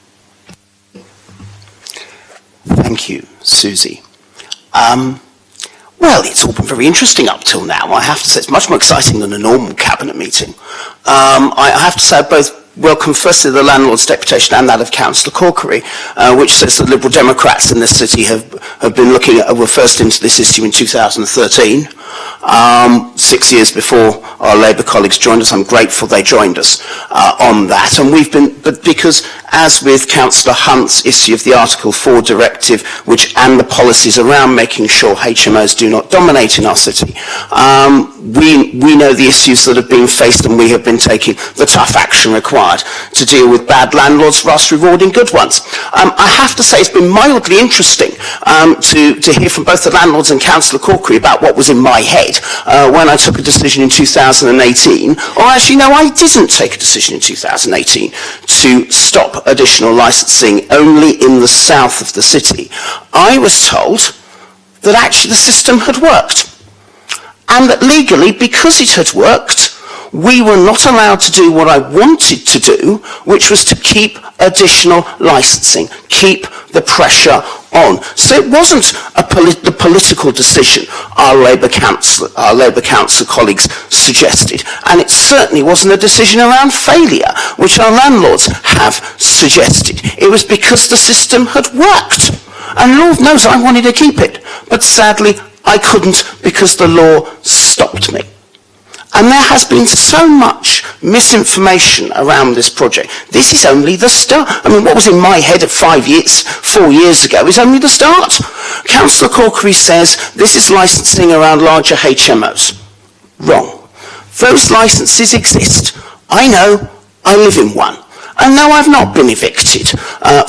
Thank you, Susie. Well, it's all been very interesting up till now. I have to say it's much more exciting than a normal cabinet meeting. I have to say I both welcome firstly the landlord's deputation and that of Councillor Corkery, which says that Liberal Democrats in this city have been looking at, were first into this issue in 2013, 6 years before our Labour colleagues joined us. I'm grateful they joined us on that. And we've been, but because as with Councillor Hunt's issue of the Article 4 directive, and the policies around making sure HMOs do not dominate in our city, we know the issues that have been faced, and we have been taking the tough action required to deal with bad landlords whilst rewarding good ones. I have to say it's been mildly interesting to hear from both the landlords and Councillor Corkery about what was in my head when I took a decision in 2018, or actually no, I didn't take a decision in 2018 to stop additional licensing only in the south of the city. I was told that actually the system had worked, and that legally, because it had worked, we were not allowed to do what I wanted to do, which was to keep additional licensing, keep the pressure on. So it wasn't the political decision our Labour Council colleagues suggested, and it certainly wasn't a decision around failure, which our landlords have suggested. It was because the system had worked, and Lord knows I wanted to keep it, but sadly I couldn't because the law stopped me. And there has been so much misinformation around this project. This is only the start. I mean, what was in my head at 4 years ago is only the start. Councillor Corkery says this is licensing around larger HMOs. Wrong. Those licences exist. I know, I live in one. And no, I've not been evicted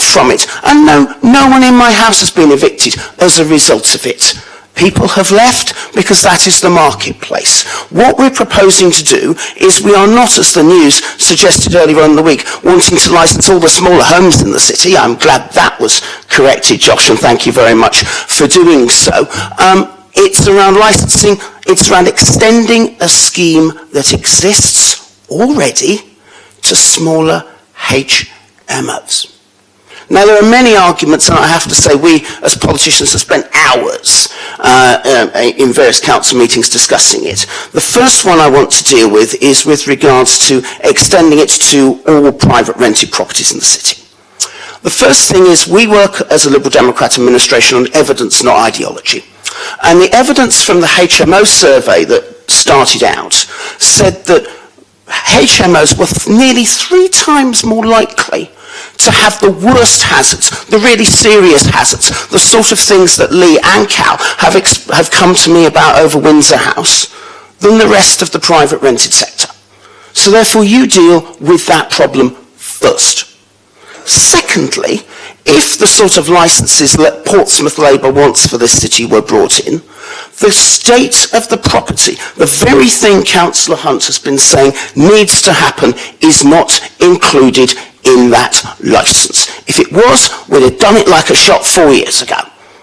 from it. And no one in my house has been evicted as a result of it. People have left because that is the marketplace. What we're proposing to do is we are not, as the news suggested earlier on in the week, wanting to license all the smaller homes in the city. I'm glad that was corrected, Josh, and thank you very much for doing so. It's around licensing, it's around extending a scheme that exists already to smaller HMOs. Now, there are many arguments, and I have to say we, as politicians, have spent hours in various council meetings discussing it. The first one I want to deal with is with regards to extending it to all private rented properties in the city. The first thing is we work as a Liberal Democrat administration on evidence, not ideology. And the evidence from the HMO survey that started out said that HMOs were nearly 3 times more likely to have the worst hazards, the really serious hazards, the sort of things that Lee and Cal have come to me about over Windsor House, than the rest of the private rented sector. So therefore you deal with that problem first. Secondly, if the sort of licences that Portsmouth Labour wants for this city were brought in, the state of the property, the very thing Councillor Hunt has been saying needs to happen, is not included in that licence. If it was, we'd have done it like a shot 4 years ago.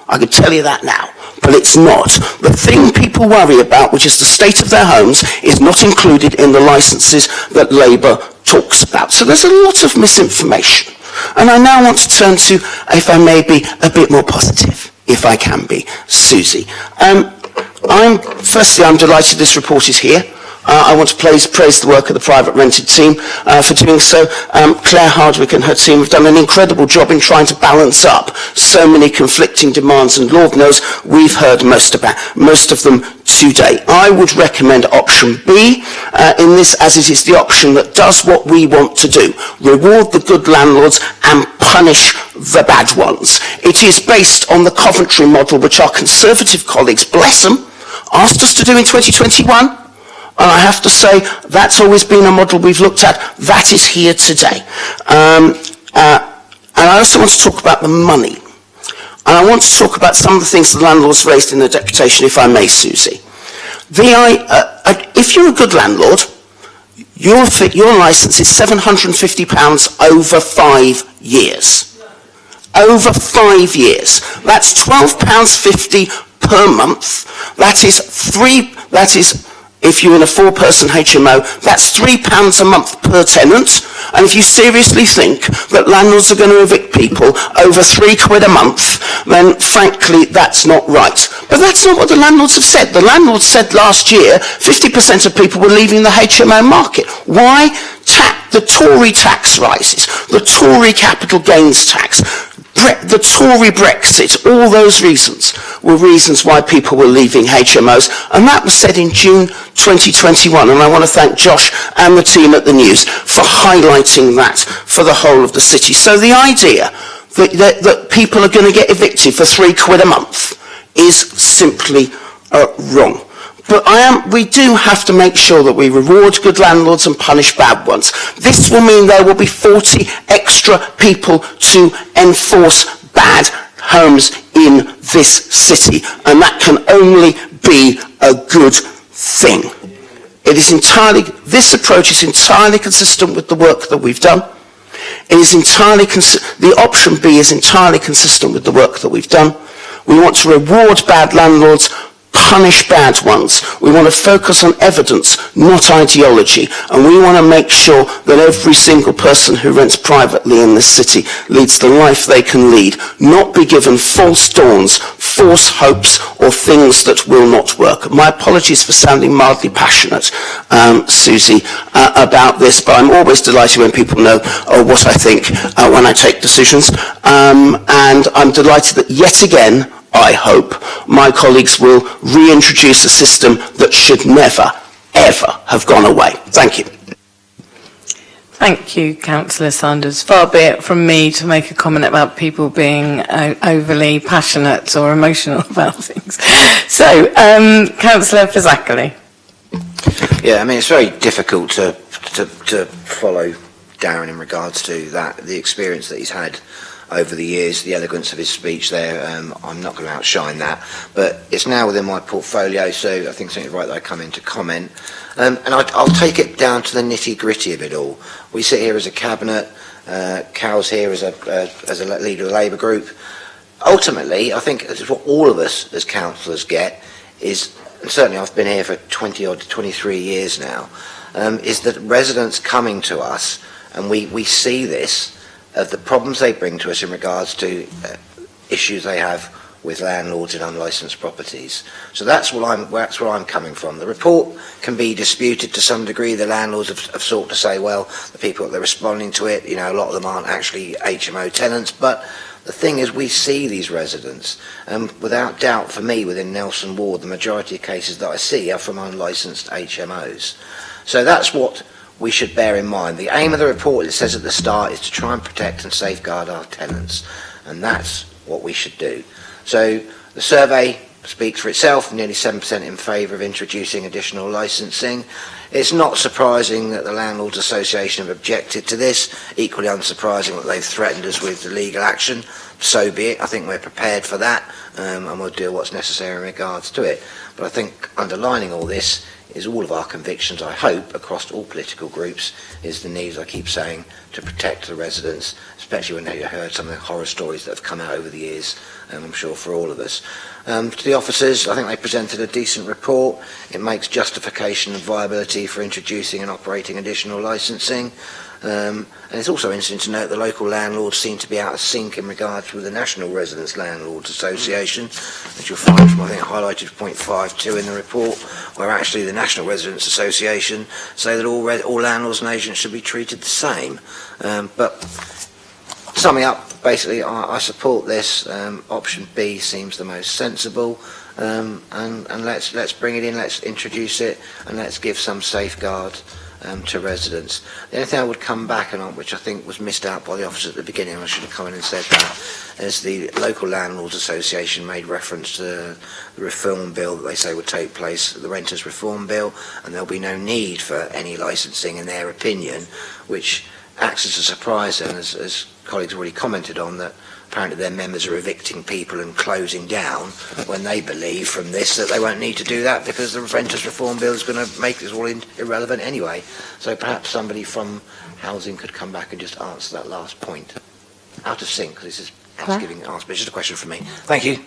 I could tell you that now. But it's not. The thing people worry about, which is the state of their homes, is not included in the licences that Labour talks about. So there's a lot of misinformation. And I now want to turn to, if I may be a bit more positive, if I can be, Susie. Firstly, I'm delighted this report is here. I want to praise the work of the private rented team for doing so. Claire Hardwick and her team have done an incredible job in trying to balance up so many conflicting demands, and Lord knows we've heard most of them today. I would recommend option B in this, as it is the option that does what we want to do: reward the good landlords and punish the bad ones. It is based on the Coventry model, which our Conservative colleagues, bless them, asked us to do in 2021. And I have to say, that's always been a model we've looked at. That is here today. And I also want to talk about the money. And I want to talk about some of the things the landlords raised in their deputation, if I may, Susie. If you're a good landlord, your licence is £750 over 5 years. Over 5 years. That's £12.50 per month. If you're in a 4-person HMO, that's £3 a month per tenant. And if you seriously think that landlords are going to evict people over £3 a month, then frankly, that's not right. But that's not what the landlords have said. The landlords said last year 50% of people were leaving the HMO market. Why? The Tory tax rises, the Tory capital gains tax, the Tory Brexit, all those reasons were reasons why people were leaving HMOs, and that was said in June 2021, and I want to thank Josh and the team at the News for highlighting that for the whole of the city. So the idea that people are going to get evicted for £3 a month is simply wrong. But we do have to make sure that we reward good landlords and punish bad ones. This will mean there will be 40 extra people to enforce bad homes in this city, and that can only be a good thing. This approach is entirely consistent with the work that we've done. The option B is entirely consistent with the work that we've done. We want to reward bad landlords, punish bad ones. We want to focus on evidence, not ideology, and we want to make sure that every single person who rents privately in this city leads the life they can lead, not be given false dawns, false hopes, or things that will not work. My apologies for sounding mildly passionate, Susie, about this, but I'm always delighted when people know what I think when I take decisions, and I'm delighted that yet again, I hope, my colleagues will reintroduce a system that should never, ever have gone away. Thank you. Thank you, Councillor Sanders. Far be it from me to make a comment about people being overly passionate or emotional about things. So, Councillor Fazakerley. Yeah, I mean, it's very difficult to follow Darren in regards to that, the experience that he's had over the years, the elegance of his speech there. I'm not going to outshine that, but it's now within my portfolio, so I think it's right that I come in to comment. And I'll take it down to the nitty-gritty of it all. We sit here as a cabinet, Cal's here as a leader of the Labour group. Ultimately, I think this is what all of us as councillors get is, and certainly I've been here for 23 years now, is that residents coming to us, and we see this, of the problems they bring to us in regards to issues they have with landlords in unlicensed properties. So that's where I'm coming from. The report can be disputed to some degree. The landlords have sought to say, well, the people that they're responding to it, a lot of them aren't actually HMO tenants, but the thing is, we see these residents, and without doubt for me, within Nelson Ward, the majority of cases that I see are from unlicensed HMOs. So that's what we should bear in mind. The aim of the report, it says at the start, is to try and protect and safeguard our tenants, and that's what we should do. So the survey speaks for itself, nearly 7% in favour of introducing additional licensing. It's not surprising that the Landlords Association have objected to this, equally unsurprising that they've threatened us with legal action. So be it, I think we're prepared for that, and we'll do what's necessary in regards to it. But I think underlining all this is all of our convictions, I hope, across all political groups, is the need, as I keep saying, to protect the residents, especially when they heard some of the horror stories that have come out over the years, I'm sure for all of us. To the officers, I think they presented a decent report. It makes justification and viability for introducing and operating additional licensing. And it's also interesting to note the local landlords seem to be out of sync in regards with the National Residents Landlords Association, which you'll find from, I think, highlighted point 5.2 in the report, where actually the National Residents Association say that all landlords and agents should be treated the same. But summing up, basically, I support this. Option B seems the most sensible, and let's bring it in, let's introduce it, and let's give some safeguard to residents. The only thing I would come back on, which I think was missed out by the officers at the beginning, and I should have come in and said that, is the local landlords association made reference to the reform bill that they say would take place, the renters reform bill, and there'll be no need for any licensing in their opinion, which acts as a surprise then, as colleagues already commented on, that apparently their members are evicting people and closing down when they believe from this that they won't need to do that because the renters reform bill is going to make this all irrelevant anyway. So perhaps somebody from housing could come back and just answer that last point. Out of sync, this is us giving an answer, but it's just a question for me. Thank you.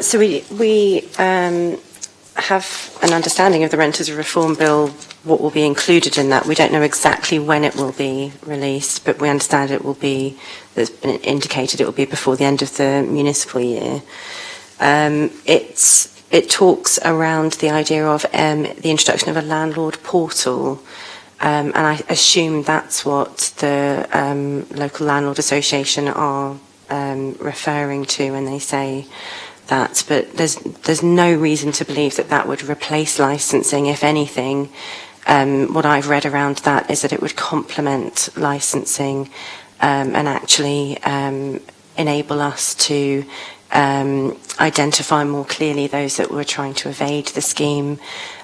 So we have an understanding of the Renters Reform Bill, what will be included in that. We don't know exactly when it will be released, but we understand it will be, there's been indicated it will be before the end of the municipal year. It talks around the idea of the introduction of a landlord portal, and I assume that's what the local landlord association are referring to when they say that, but there's no reason to believe that that would replace licensing. If anything, what I've read around that is that it would complement licensing and actually enable us to identify more clearly those that were trying to evade the scheme.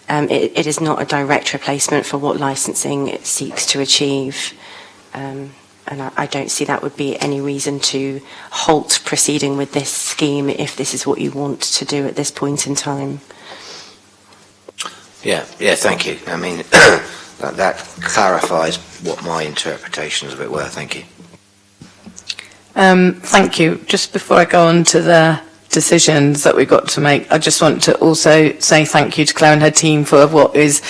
It is not a direct replacement for what licensing seeks to achieve. And I don't see that would be any reason to halt proceeding with this scheme if this is what you want to do at this point in time. Yeah, thank you. I mean, that clarifies what my interpretations of it were. Thank you. Thank you. Just before I go on to the decisions that we've got to make, I just want to also say thank you to Claire and her team for what is,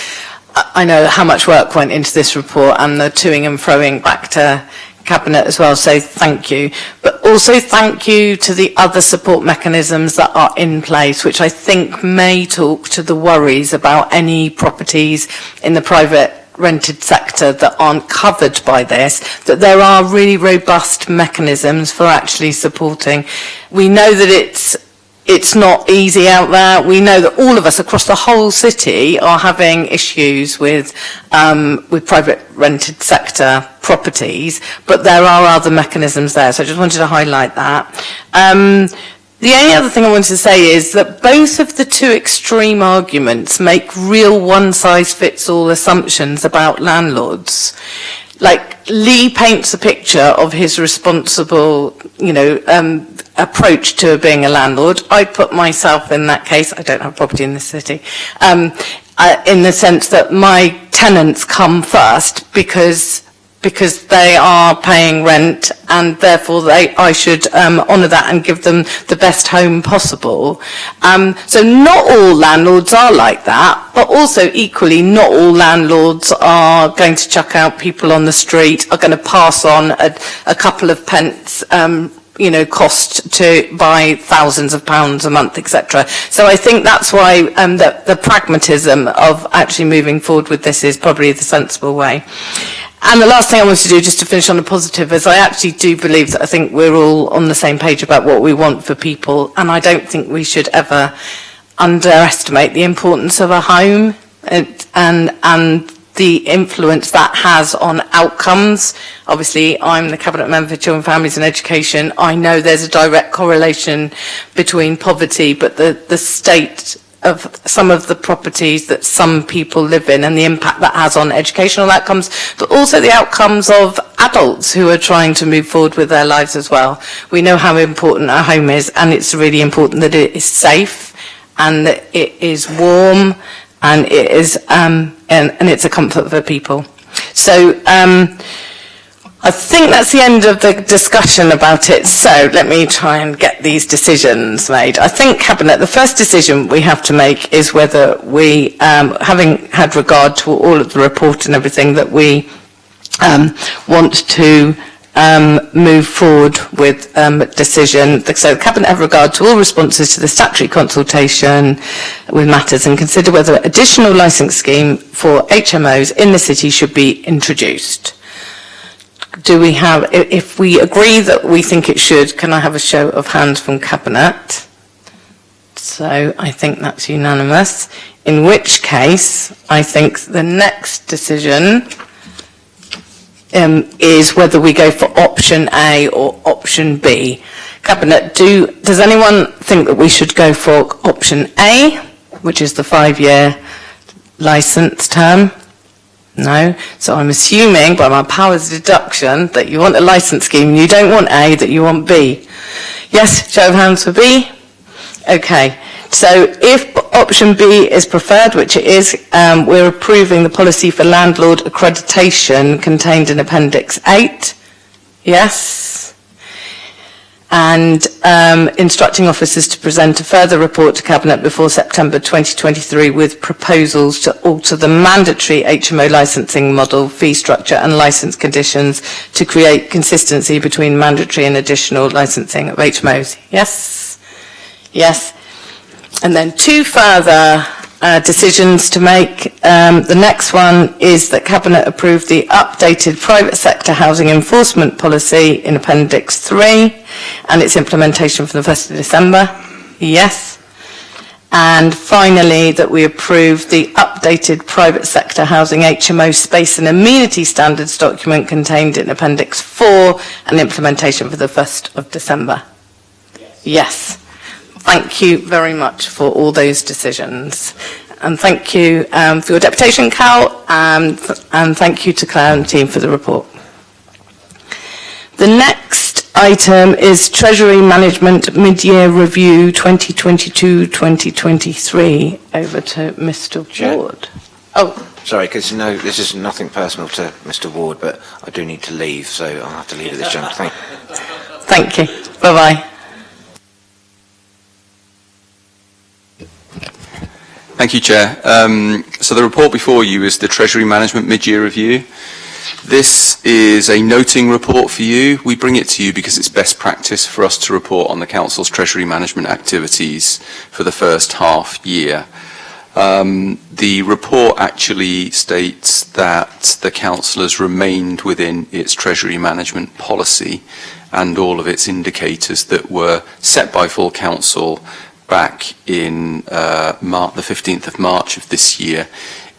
I know how much work went into this report and the toing and froing back to Cabinet as well, so thank you. But also thank you to the other support mechanisms that are in place, which I think may talk to the worries about any properties in the private rented sector that aren't covered by this, that there are really robust mechanisms for actually supporting. We know that it's it's not easy out there. We know that all of us across the whole city are having issues with private rented sector properties, but there are other mechanisms there. So I just wanted to highlight that. The only other thing I wanted to say is that both of the two extreme arguments make real one-size-fits-all assumptions about landlords. Like, Lee paints a picture of his responsible, approach to being a landlord. I put myself in that case. I don't have property in this city, in the sense that my tenants come first because they are paying rent, and therefore I should honour that and give them the best home possible. So not all landlords are like that, but also equally not all landlords are going to chuck out people on the street, are going to pass on a couple of pence cost to buy thousands of pounds a month, etc. So I think that's why the pragmatism of actually moving forward with this is probably the sensible way. And the last thing I want to do, just to finish on a positive, is I actually do believe that I think we're all on the same page about what we want for people, and I don't think we should ever underestimate the importance of a home and the influence that has on outcomes. Obviously, I'm the Cabinet Member for Children, Families and Education. I know there's a direct correlation between poverty, but the state of some of the properties that some people live in and the impact that has on educational outcomes, but also the outcomes of adults who are trying to move forward with their lives as well. We know how important our home is, and it's really important that it is safe and that it is warm and it is and it's a comfort for people. So I think that's the end of the discussion about it. So let me try and get these decisions made. I think, Cabinet, the first decision we have to make is whether we, having had regard to all of the report and everything, that we want to move forward with decision. So the Cabinet have regard to all responses to the statutory consultation with matters and consider whether additional licence scheme for HMOs in the city should be introduced. Do we have, if we agree that we think it should, can I have a show of hands from Cabinet? So I think that's unanimous. In which case, I think the next decision is whether we go for option A or option B. Cabinet, does anyone think that we should go for option A, which is the 5-year licence term? No. So I'm assuming by my powers of deduction that you want a licence scheme and you don't want A, that you want B. Yes, show of hands for B. Okay. So if option B is preferred, which it is, we're approving the policy for landlord accreditation contained in Appendix 8. Yes. And instructing officers to present a further report to Cabinet before September 2023 with proposals to alter the mandatory HMO licensing model, fee structure and licence conditions to create consistency between mandatory and additional licensing of HMOs. Yes? Yes. And then 2 further decisions to make. The next one is that Cabinet approved the updated private sector housing enforcement policy in Appendix 3 and its implementation from the 1st of December. Yes. And finally, that we approve the updated private sector housing HMO space and amenity standards document contained in Appendix 4 and implementation for the 1st of December. Yes. Thank you very much for all those decisions. And thank you for your deputation, Cal, and thank you to Claire and the team for the report. The next item is Treasury Management Mid-Year Review 2022-2023. Over to Mr. Ward. Oh. Sorry, because no, this is nothing personal to Mr. Ward, but I do need to leave, so I'll have to leave at this juncture. Thank you. Bye-bye. Thank you, Chair. So the report before you is the Treasury Management Mid-Year Review. This is a noting report for you. We bring it to you because it's best practice for us to report on the Council's Treasury Management activities for the first half year. The report actually states that the Council has remained within its Treasury Management policy and all of its indicators that were set by full Council back in the 15th of March of this year.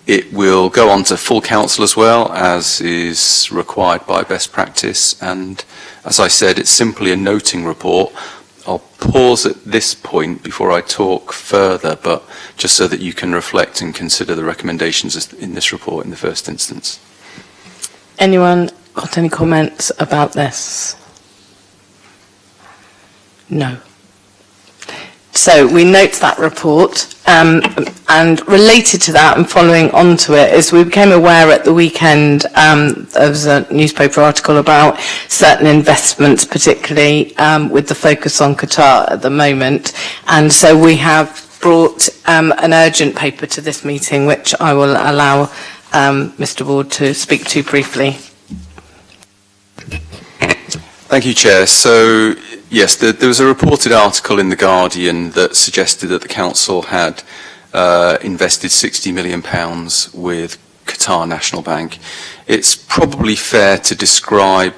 It will go on to full council as well, as is required by best practice. And as I said, it's simply a noting report. I'll pause at this point before I talk further, but just so that you can reflect and consider the recommendations in this report in the first instance. Anyone got any comments about this? No. So we note that report, and related to that and following on to it is we became aware at the weekend, there was a newspaper article about certain investments, particularly with the focus on Qatar at the moment, and so we have brought an urgent paper to this meeting, which I will allow Mr. Ward to speak to briefly. Thank you, Chair. So, yes, there was a reported article in The Guardian that suggested that the Council had invested £60 million with Qatar National Bank. It's probably fair to describe,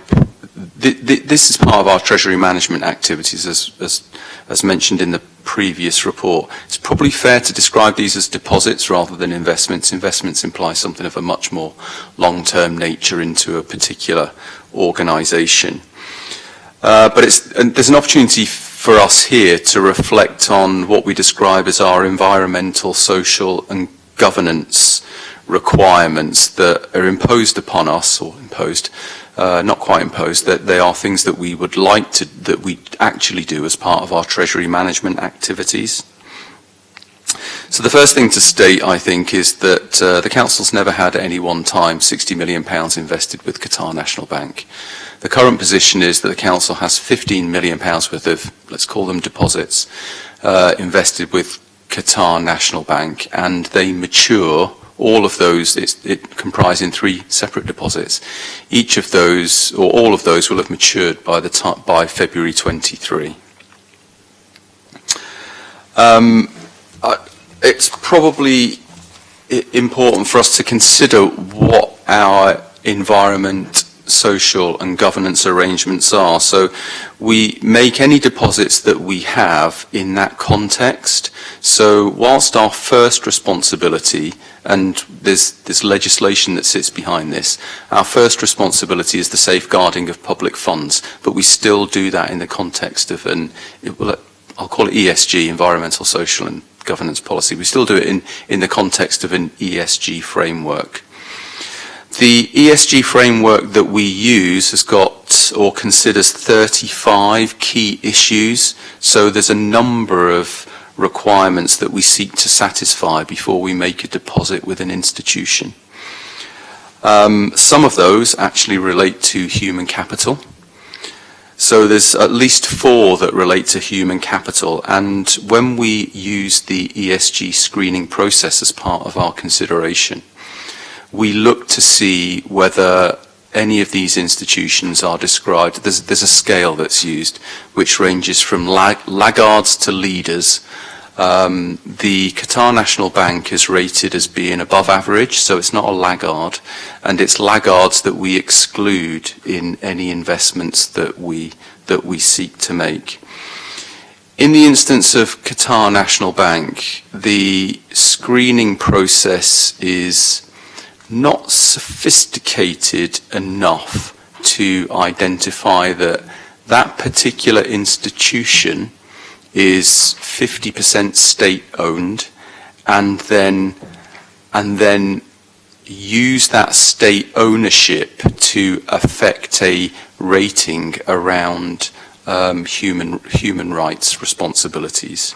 this is part of our Treasury management activities, as mentioned in the previous report. It's probably fair to describe these as deposits rather than investments. Investments imply something of a much more long-term nature into a particular organisation. But there's an opportunity for us here to reflect on what we describe as our environmental, social and governance requirements that are imposed upon us, or imposed, not quite imposed, that they are things that we would like to, that we actually do as part of our Treasury management activities. So the first thing to state, I think, is that the Council's never had at any one time £60 million invested with Qatar National Bank. The current position is that the Council has £15 million worth of, let's call them deposits, invested with Qatar National Bank, and they mature, all of those, it comprising 3 separate deposits. Each of those, or all of those, will have matured by February 23. It's probably important for us to consider what our environment, social and governance arrangements are. So we make any deposits that we have in that context. So whilst our first responsibility, and there's legislation that sits behind this, our first responsibility is the safeguarding of public funds, but we still do that in the context of I'll call it ESG, environmental, social and governance policy. We still do it in the context of an ESG framework. The ESG framework that we use has got, or considers, 35 key issues. So there's a number of requirements that we seek to satisfy before we make a deposit with an institution. Some of those actually relate to human capital. So there's at least 4 that relate to human capital, and when we use the ESG screening process as part of our consideration, we look to see whether any of these institutions are described. There's a scale that's used which ranges from laggards to leaders. The Qatar National Bank is rated as being above average, so it's not a laggard, and it's laggards that we exclude in any investments that we seek to make. In the instance of Qatar National Bank, the screening process is not sophisticated enough to identify that that particular institution is 50% state-owned, and then use that state ownership to affect a rating around human rights responsibilities.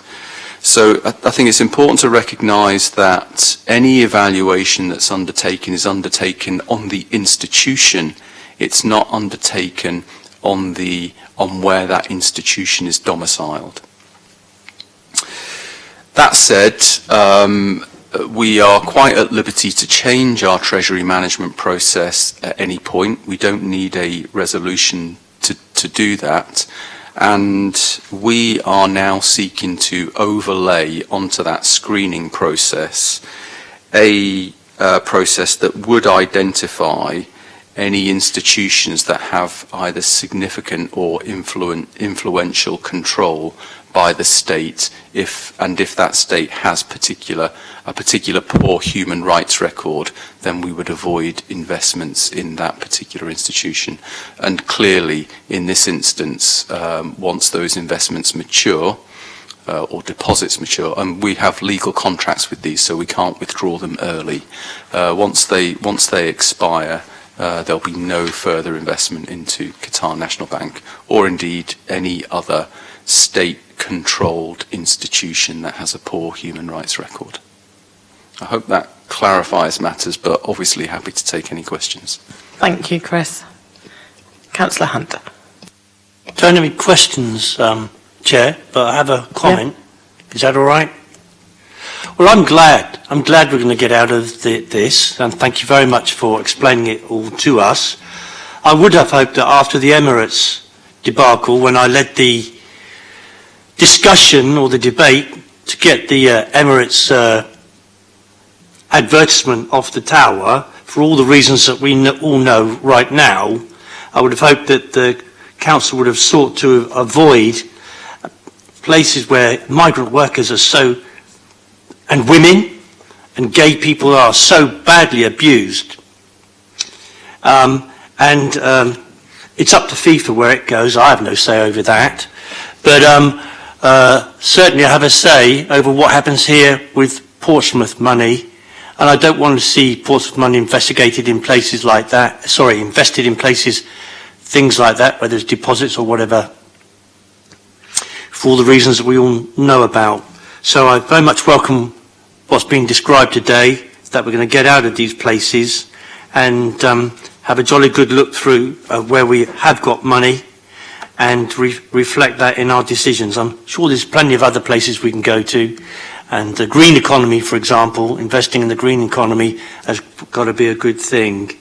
So I think it's important to recognise that any evaluation that's undertaken is undertaken on the institution. It's not undertaken on where that institution is domiciled. That said, we are quite at liberty to change our Treasury management process at any point. We don't need a resolution to do that. And we are now seeking to overlay onto that screening process a process that would identify any institutions that have either significant or influential control by the state, if that state has a particular poor human rights record, then we would avoid investments in that particular institution. And clearly, in this instance, once those investments mature, or deposits mature, and we have legal contracts with these, so we can't withdraw them early. Once they expire, there'll be no further investment into Qatar National Bank, or indeed any other state-controlled institution that has a poor human rights record. I hope that clarifies matters, but obviously happy to take any questions. Thank you, Chris. Councillor Hunt. Don't have any questions, Chair, but I have a comment. Yeah. Is that all right? Well, I'm glad we're going to get out of this, and thank you very much for explaining it all to us. I would have hoped that after the Emirates debacle, when I led the discussion or the debate to get the Emirates advertisement off the tower, for all the reasons that we all know right now, I would have hoped that the Council would have sought to avoid places where migrant workers are so, and women and gay people are so badly abused. It's up to FIFA where it goes. I have no say over that. But certainly I have a say over what happens here with Portsmouth money. And I don't want to see Portsmouth money invested in places like that, things like that, whether it's deposits or whatever, for all the reasons that we all know about. So I very much welcome what's being described today, that we're going to get out of these places and have a jolly good look through where we have got money and reflect that in our decisions. I'm sure there's plenty of other places we can go to. And the green economy, for example, investing in the green economy has got to be a good thing.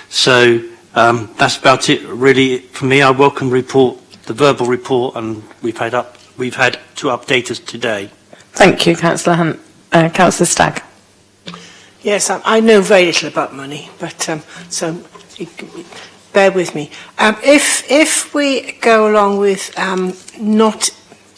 So that's about it, really, for me. I welcome the verbal report, and we've had to update us today. Thank you, Councillor Hunt. Councillor Stagg. Yes, I know very little about money, but so bear with me. If we go along with not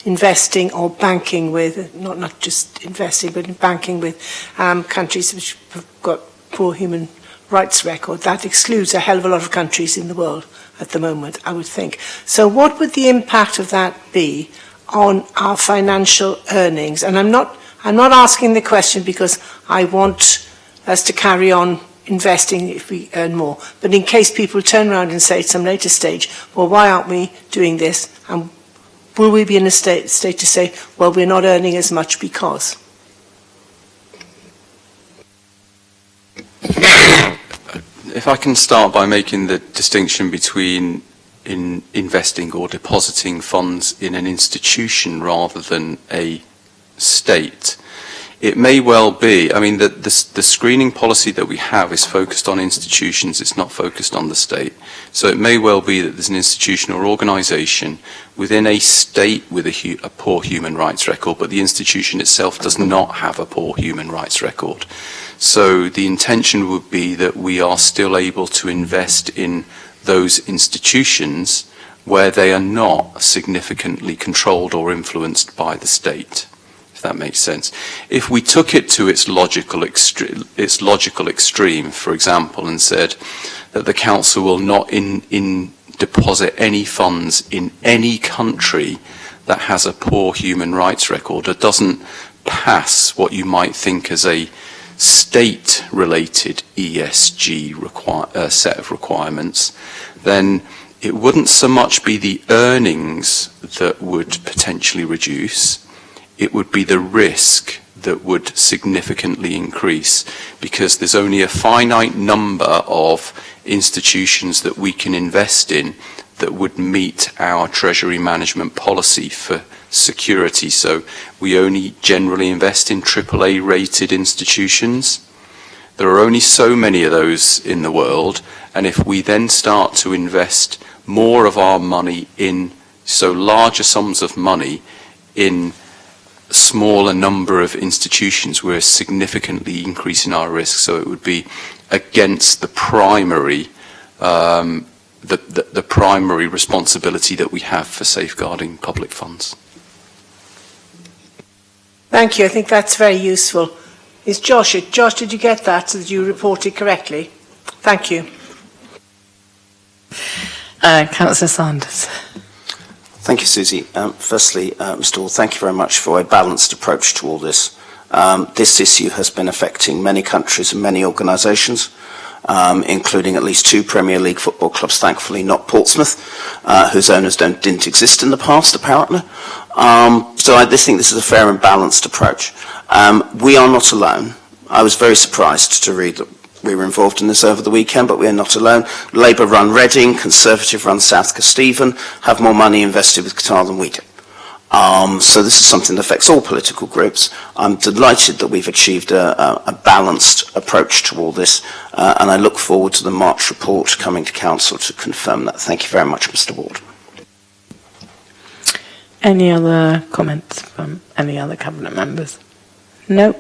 investing or banking with, not just investing, but banking with countries which have got poor human rights record, that excludes a hell of a lot of countries in the world at the moment, I would think. So what would the impact of that be on our financial earnings? And I'm not asking the question because I want us to carry on investing if we earn more, but in case people turn around and say at some later stage, well, why aren't we doing this? And will we be in a state to say, well, we're not earning as much because? If I can start by making the distinction between investing or depositing funds in an institution rather than a state. It may well be, I mean, the screening policy that we have is focused on institutions, it's not focused on the state. So it may well be that there's an institution or organisation within a state with a poor human rights record, but the institution itself does not have a poor human rights record. So the intention would be that we are still able to invest in those institutions where they are not significantly controlled or influenced by the state. That makes sense. If we took it to its logical extreme, for example, and said that the council will not deposit any funds in any country that has a poor human rights record or doesn't pass what you might think as a state-related ESG set of requirements, then it wouldn't so much be the earnings that would potentially reduce. It would be the risk that would significantly increase, because there's only a finite number of institutions that we can invest in that would meet our treasury management policy for security. So we only generally invest in AAA rated institutions. There are only so many of those in the world, and if we then start to invest more of our money in, so larger sums of money in smaller number of institutions, we're significantly increasing our risk. So it would be against the primary the primary responsibility that we have for safeguarding public funds. Thank you. I think that's very useful. Is Josh it? Josh, did you get that so that you reported correctly? Thank you. Councillor Sanders. Thank you, Susie. Firstly, Mr. Ward, thank you very much for a balanced approach to all this. This issue has been affecting many countries and many organisations, including at least 2 Premier League football clubs, thankfully not Portsmouth, whose owners didn't exist in the past, apparently. So I think this is a fair and balanced approach. We are not alone. I was very surprised to read that we were involved in this over the weekend, but we are not alone. Labour-run Reading, Conservative-run South Kesteven have more money invested with Qatar than we do. So this is something that affects all political groups. I'm delighted that we've achieved a balanced approach to all this, and I look forward to the March report coming to Council to confirm that. Thank you very much, Mr. Ward. Any other comments from any other Cabinet members? No?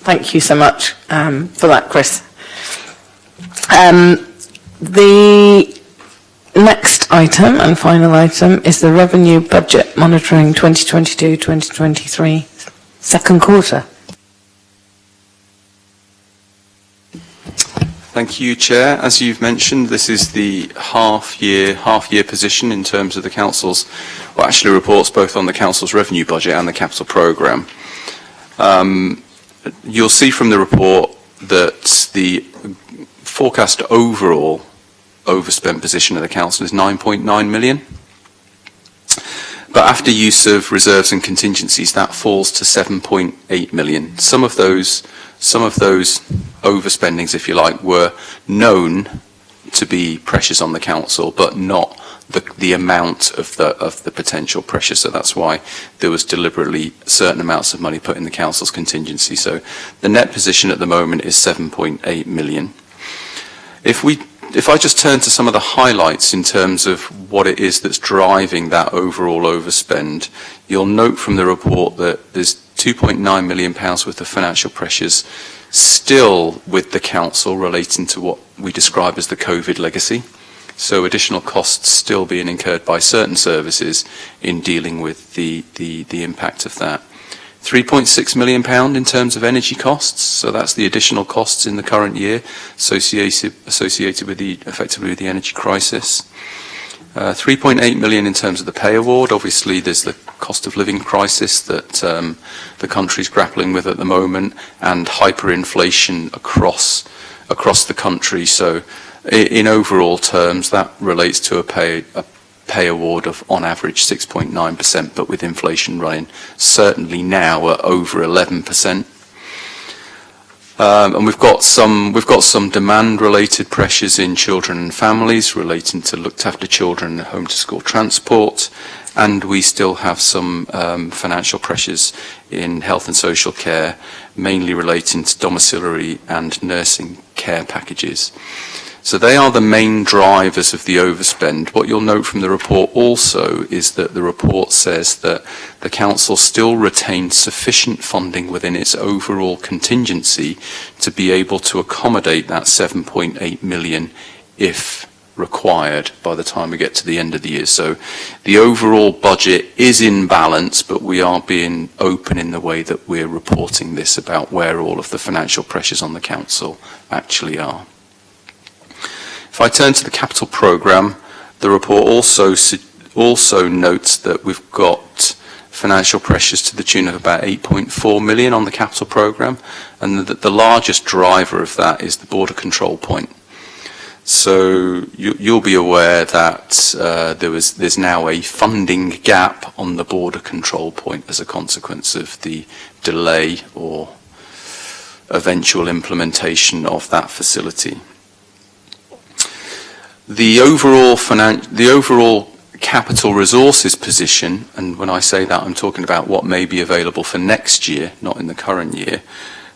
Thank you so much for that, Chris. The next item and final item is the Revenue Budget Monitoring 2022-2023 second quarter. Thank you, Chair. As you've mentioned, this is the half-year position in terms of the Council's, well, actually reports both on the Council's revenue budget and the capital programme. You'll see from the report that the forecast overall overspent position of the Council is 9.9 million. But after use of reserves and contingencies, that falls to 7.8 million. Some of those overspendings, if you like, were known to be pressures on the Council, but not the amount of the potential pressure. So that's why there was deliberately certain amounts of money put in the Council's contingency. So the net position at the moment is 7.8 million. If I just turn to some of the highlights in terms of what it is that's driving that overall overspend, you'll note from the report that there's £2.9 million worth of financial pressures still with the Council relating to what we describe as the COVID legacy. So additional costs still being incurred by certain services in dealing with the impact of that. £3.6 million in terms of energy costs, so that's the additional costs in the current year associated with effectively with the energy crisis. 3.8 million in terms of the pay award. Obviously there's the cost of living crisis that the country's grappling with at the moment, and hyperinflation across the country. So in overall terms that relates to a pay award of on average 6.9%, but with inflation running certainly now at over 11%. And we've got some demand related pressures in children and families relating to looked after children and home to school transport, and we still have some financial pressures in health and social care, mainly relating to domiciliary and nursing care packages. So they are the main drivers of the overspend. What you'll note from the report also is that the report says that the Council still retains sufficient funding within its overall contingency to be able to accommodate that 7.8 million if required by the time we get to the end of the year. So the overall budget is in balance, but we are being open in the way that we're reporting this about where all of the financial pressures on the Council actually are. If I turn to the capital programme, the report also notes that we've got financial pressures to the tune of about 8.4 million on the capital programme, and that the largest driver of that is the border control point. So you'll be aware that there's now a funding gap on the border control point as a consequence of the delay or eventual implementation of that facility. The overall capital resources position, and when I say that I'm talking about what may be available for next year, not in the current year,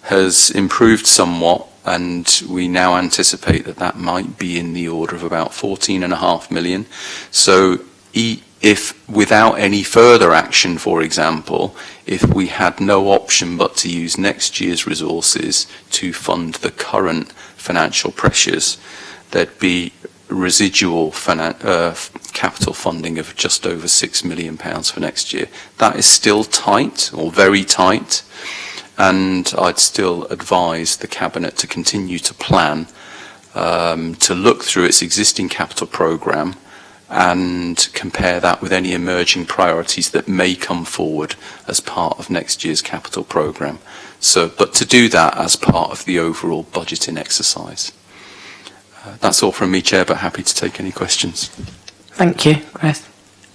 has improved somewhat, and we now anticipate that that might be in the order of about 14.5 million. So if without any further action, for example, if we had no option but to use next year's resources to fund the current financial pressures, there'd be residual capital funding of just over £6 million for next year. That is still tight, or very tight, and I'd still advise the Cabinet to continue to plan, to look through its existing capital programme and compare that with any emerging priorities that may come forward as part of next year's capital programme. But to do that as part of the overall budgeting exercise. That's all from me, Chair, but happy to take any questions. Thank you, Chris.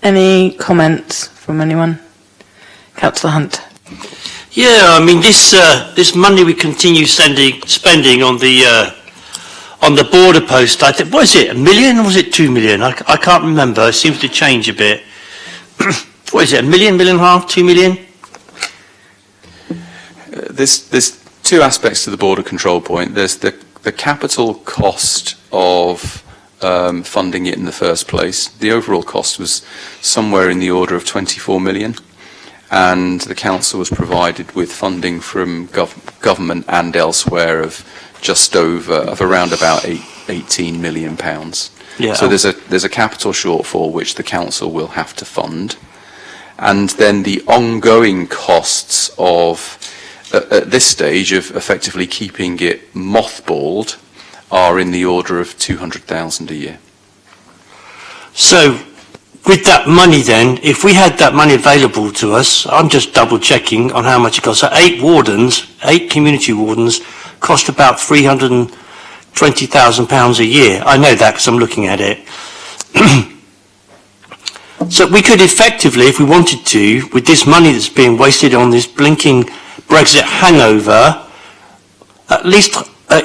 Any comments from anyone? Councillor Hunt. Yeah, I mean, this money we continue spending on the border post, I think, what is it, 1 million or was it 2 million? I can't remember. It seems to change a bit. What is it, 1 million, 1.5 million, 2 million? There's two aspects to the border control point. There's the capital cost of funding it in the first place. The overall cost was somewhere in the order of 24 million, and the council was provided with funding from government and elsewhere of just around about 18 million pounds. Yeah. So there's a capital shortfall which the council will have to fund, and then the ongoing costs of at this stage of effectively keeping it mothballed are in the order of 200,000 a year. So, with that money then, if we had that money available to us, I'm just double checking on how much it costs. So 8 community wardens cost about £320,000 a year. I know that because I'm looking at it. So we could effectively, if we wanted to, with this money that's being wasted on this blinking Brexit hangover, at least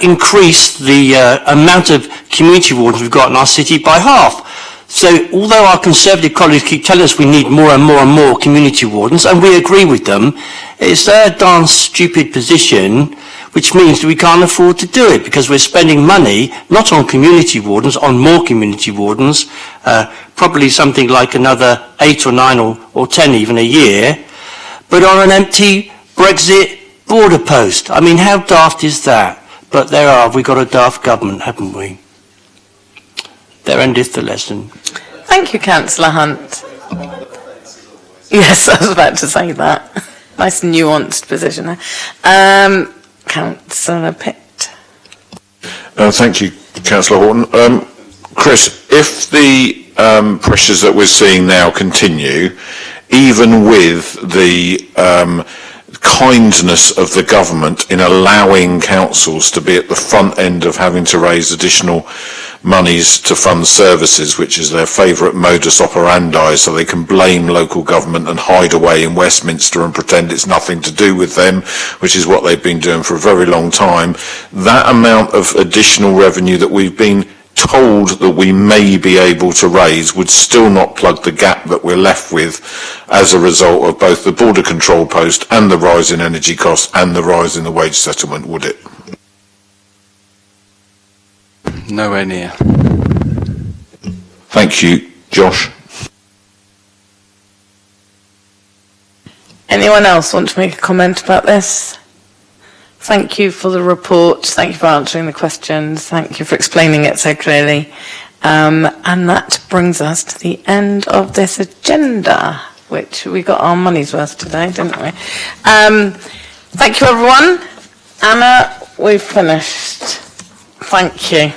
increase the amount of community wardens we've got in our city by half. So although our Conservative colleagues keep telling us we need more and more and more community wardens, and we agree with them, it's their darn stupid position, which means that we can't afford to do it because we're spending money not on community wardens, on more community wardens, probably something like another 8 or 9 or 10 even a year, but on an empty Brexit border post. I mean, how daft is that? But we've got a daft government, haven't we? There endeth the lesson. Thank you, Councillor Hunt. Yes, I was about to say that. Nice nuanced position there. Councillor Pitt. Thank you, Councillor Horton. Chris, if the pressures that we're seeing now continue, even with the kindness of the government in allowing councils to be at the front end of having to raise additional monies to fund services, which is their favourite modus operandi, so they can blame local government and hide away in Westminster and pretend it's nothing to do with them, which is what they've been doing for a very long time. That amount of additional revenue that we've been told that we may be able to raise would still not plug the gap that we're left with as a result of both the border control post and the rise in energy costs and the rise in the wage settlement, would it? Nowhere near. Thank you. Josh? Anyone else want to make a comment about this? Thank you for the report. Thank you for answering the questions. Thank you for explaining it so clearly. And that brings us to the end of this agenda, which we got our money's worth today, didn't we? Thank you, everyone. Anna, we've finished. Thank you.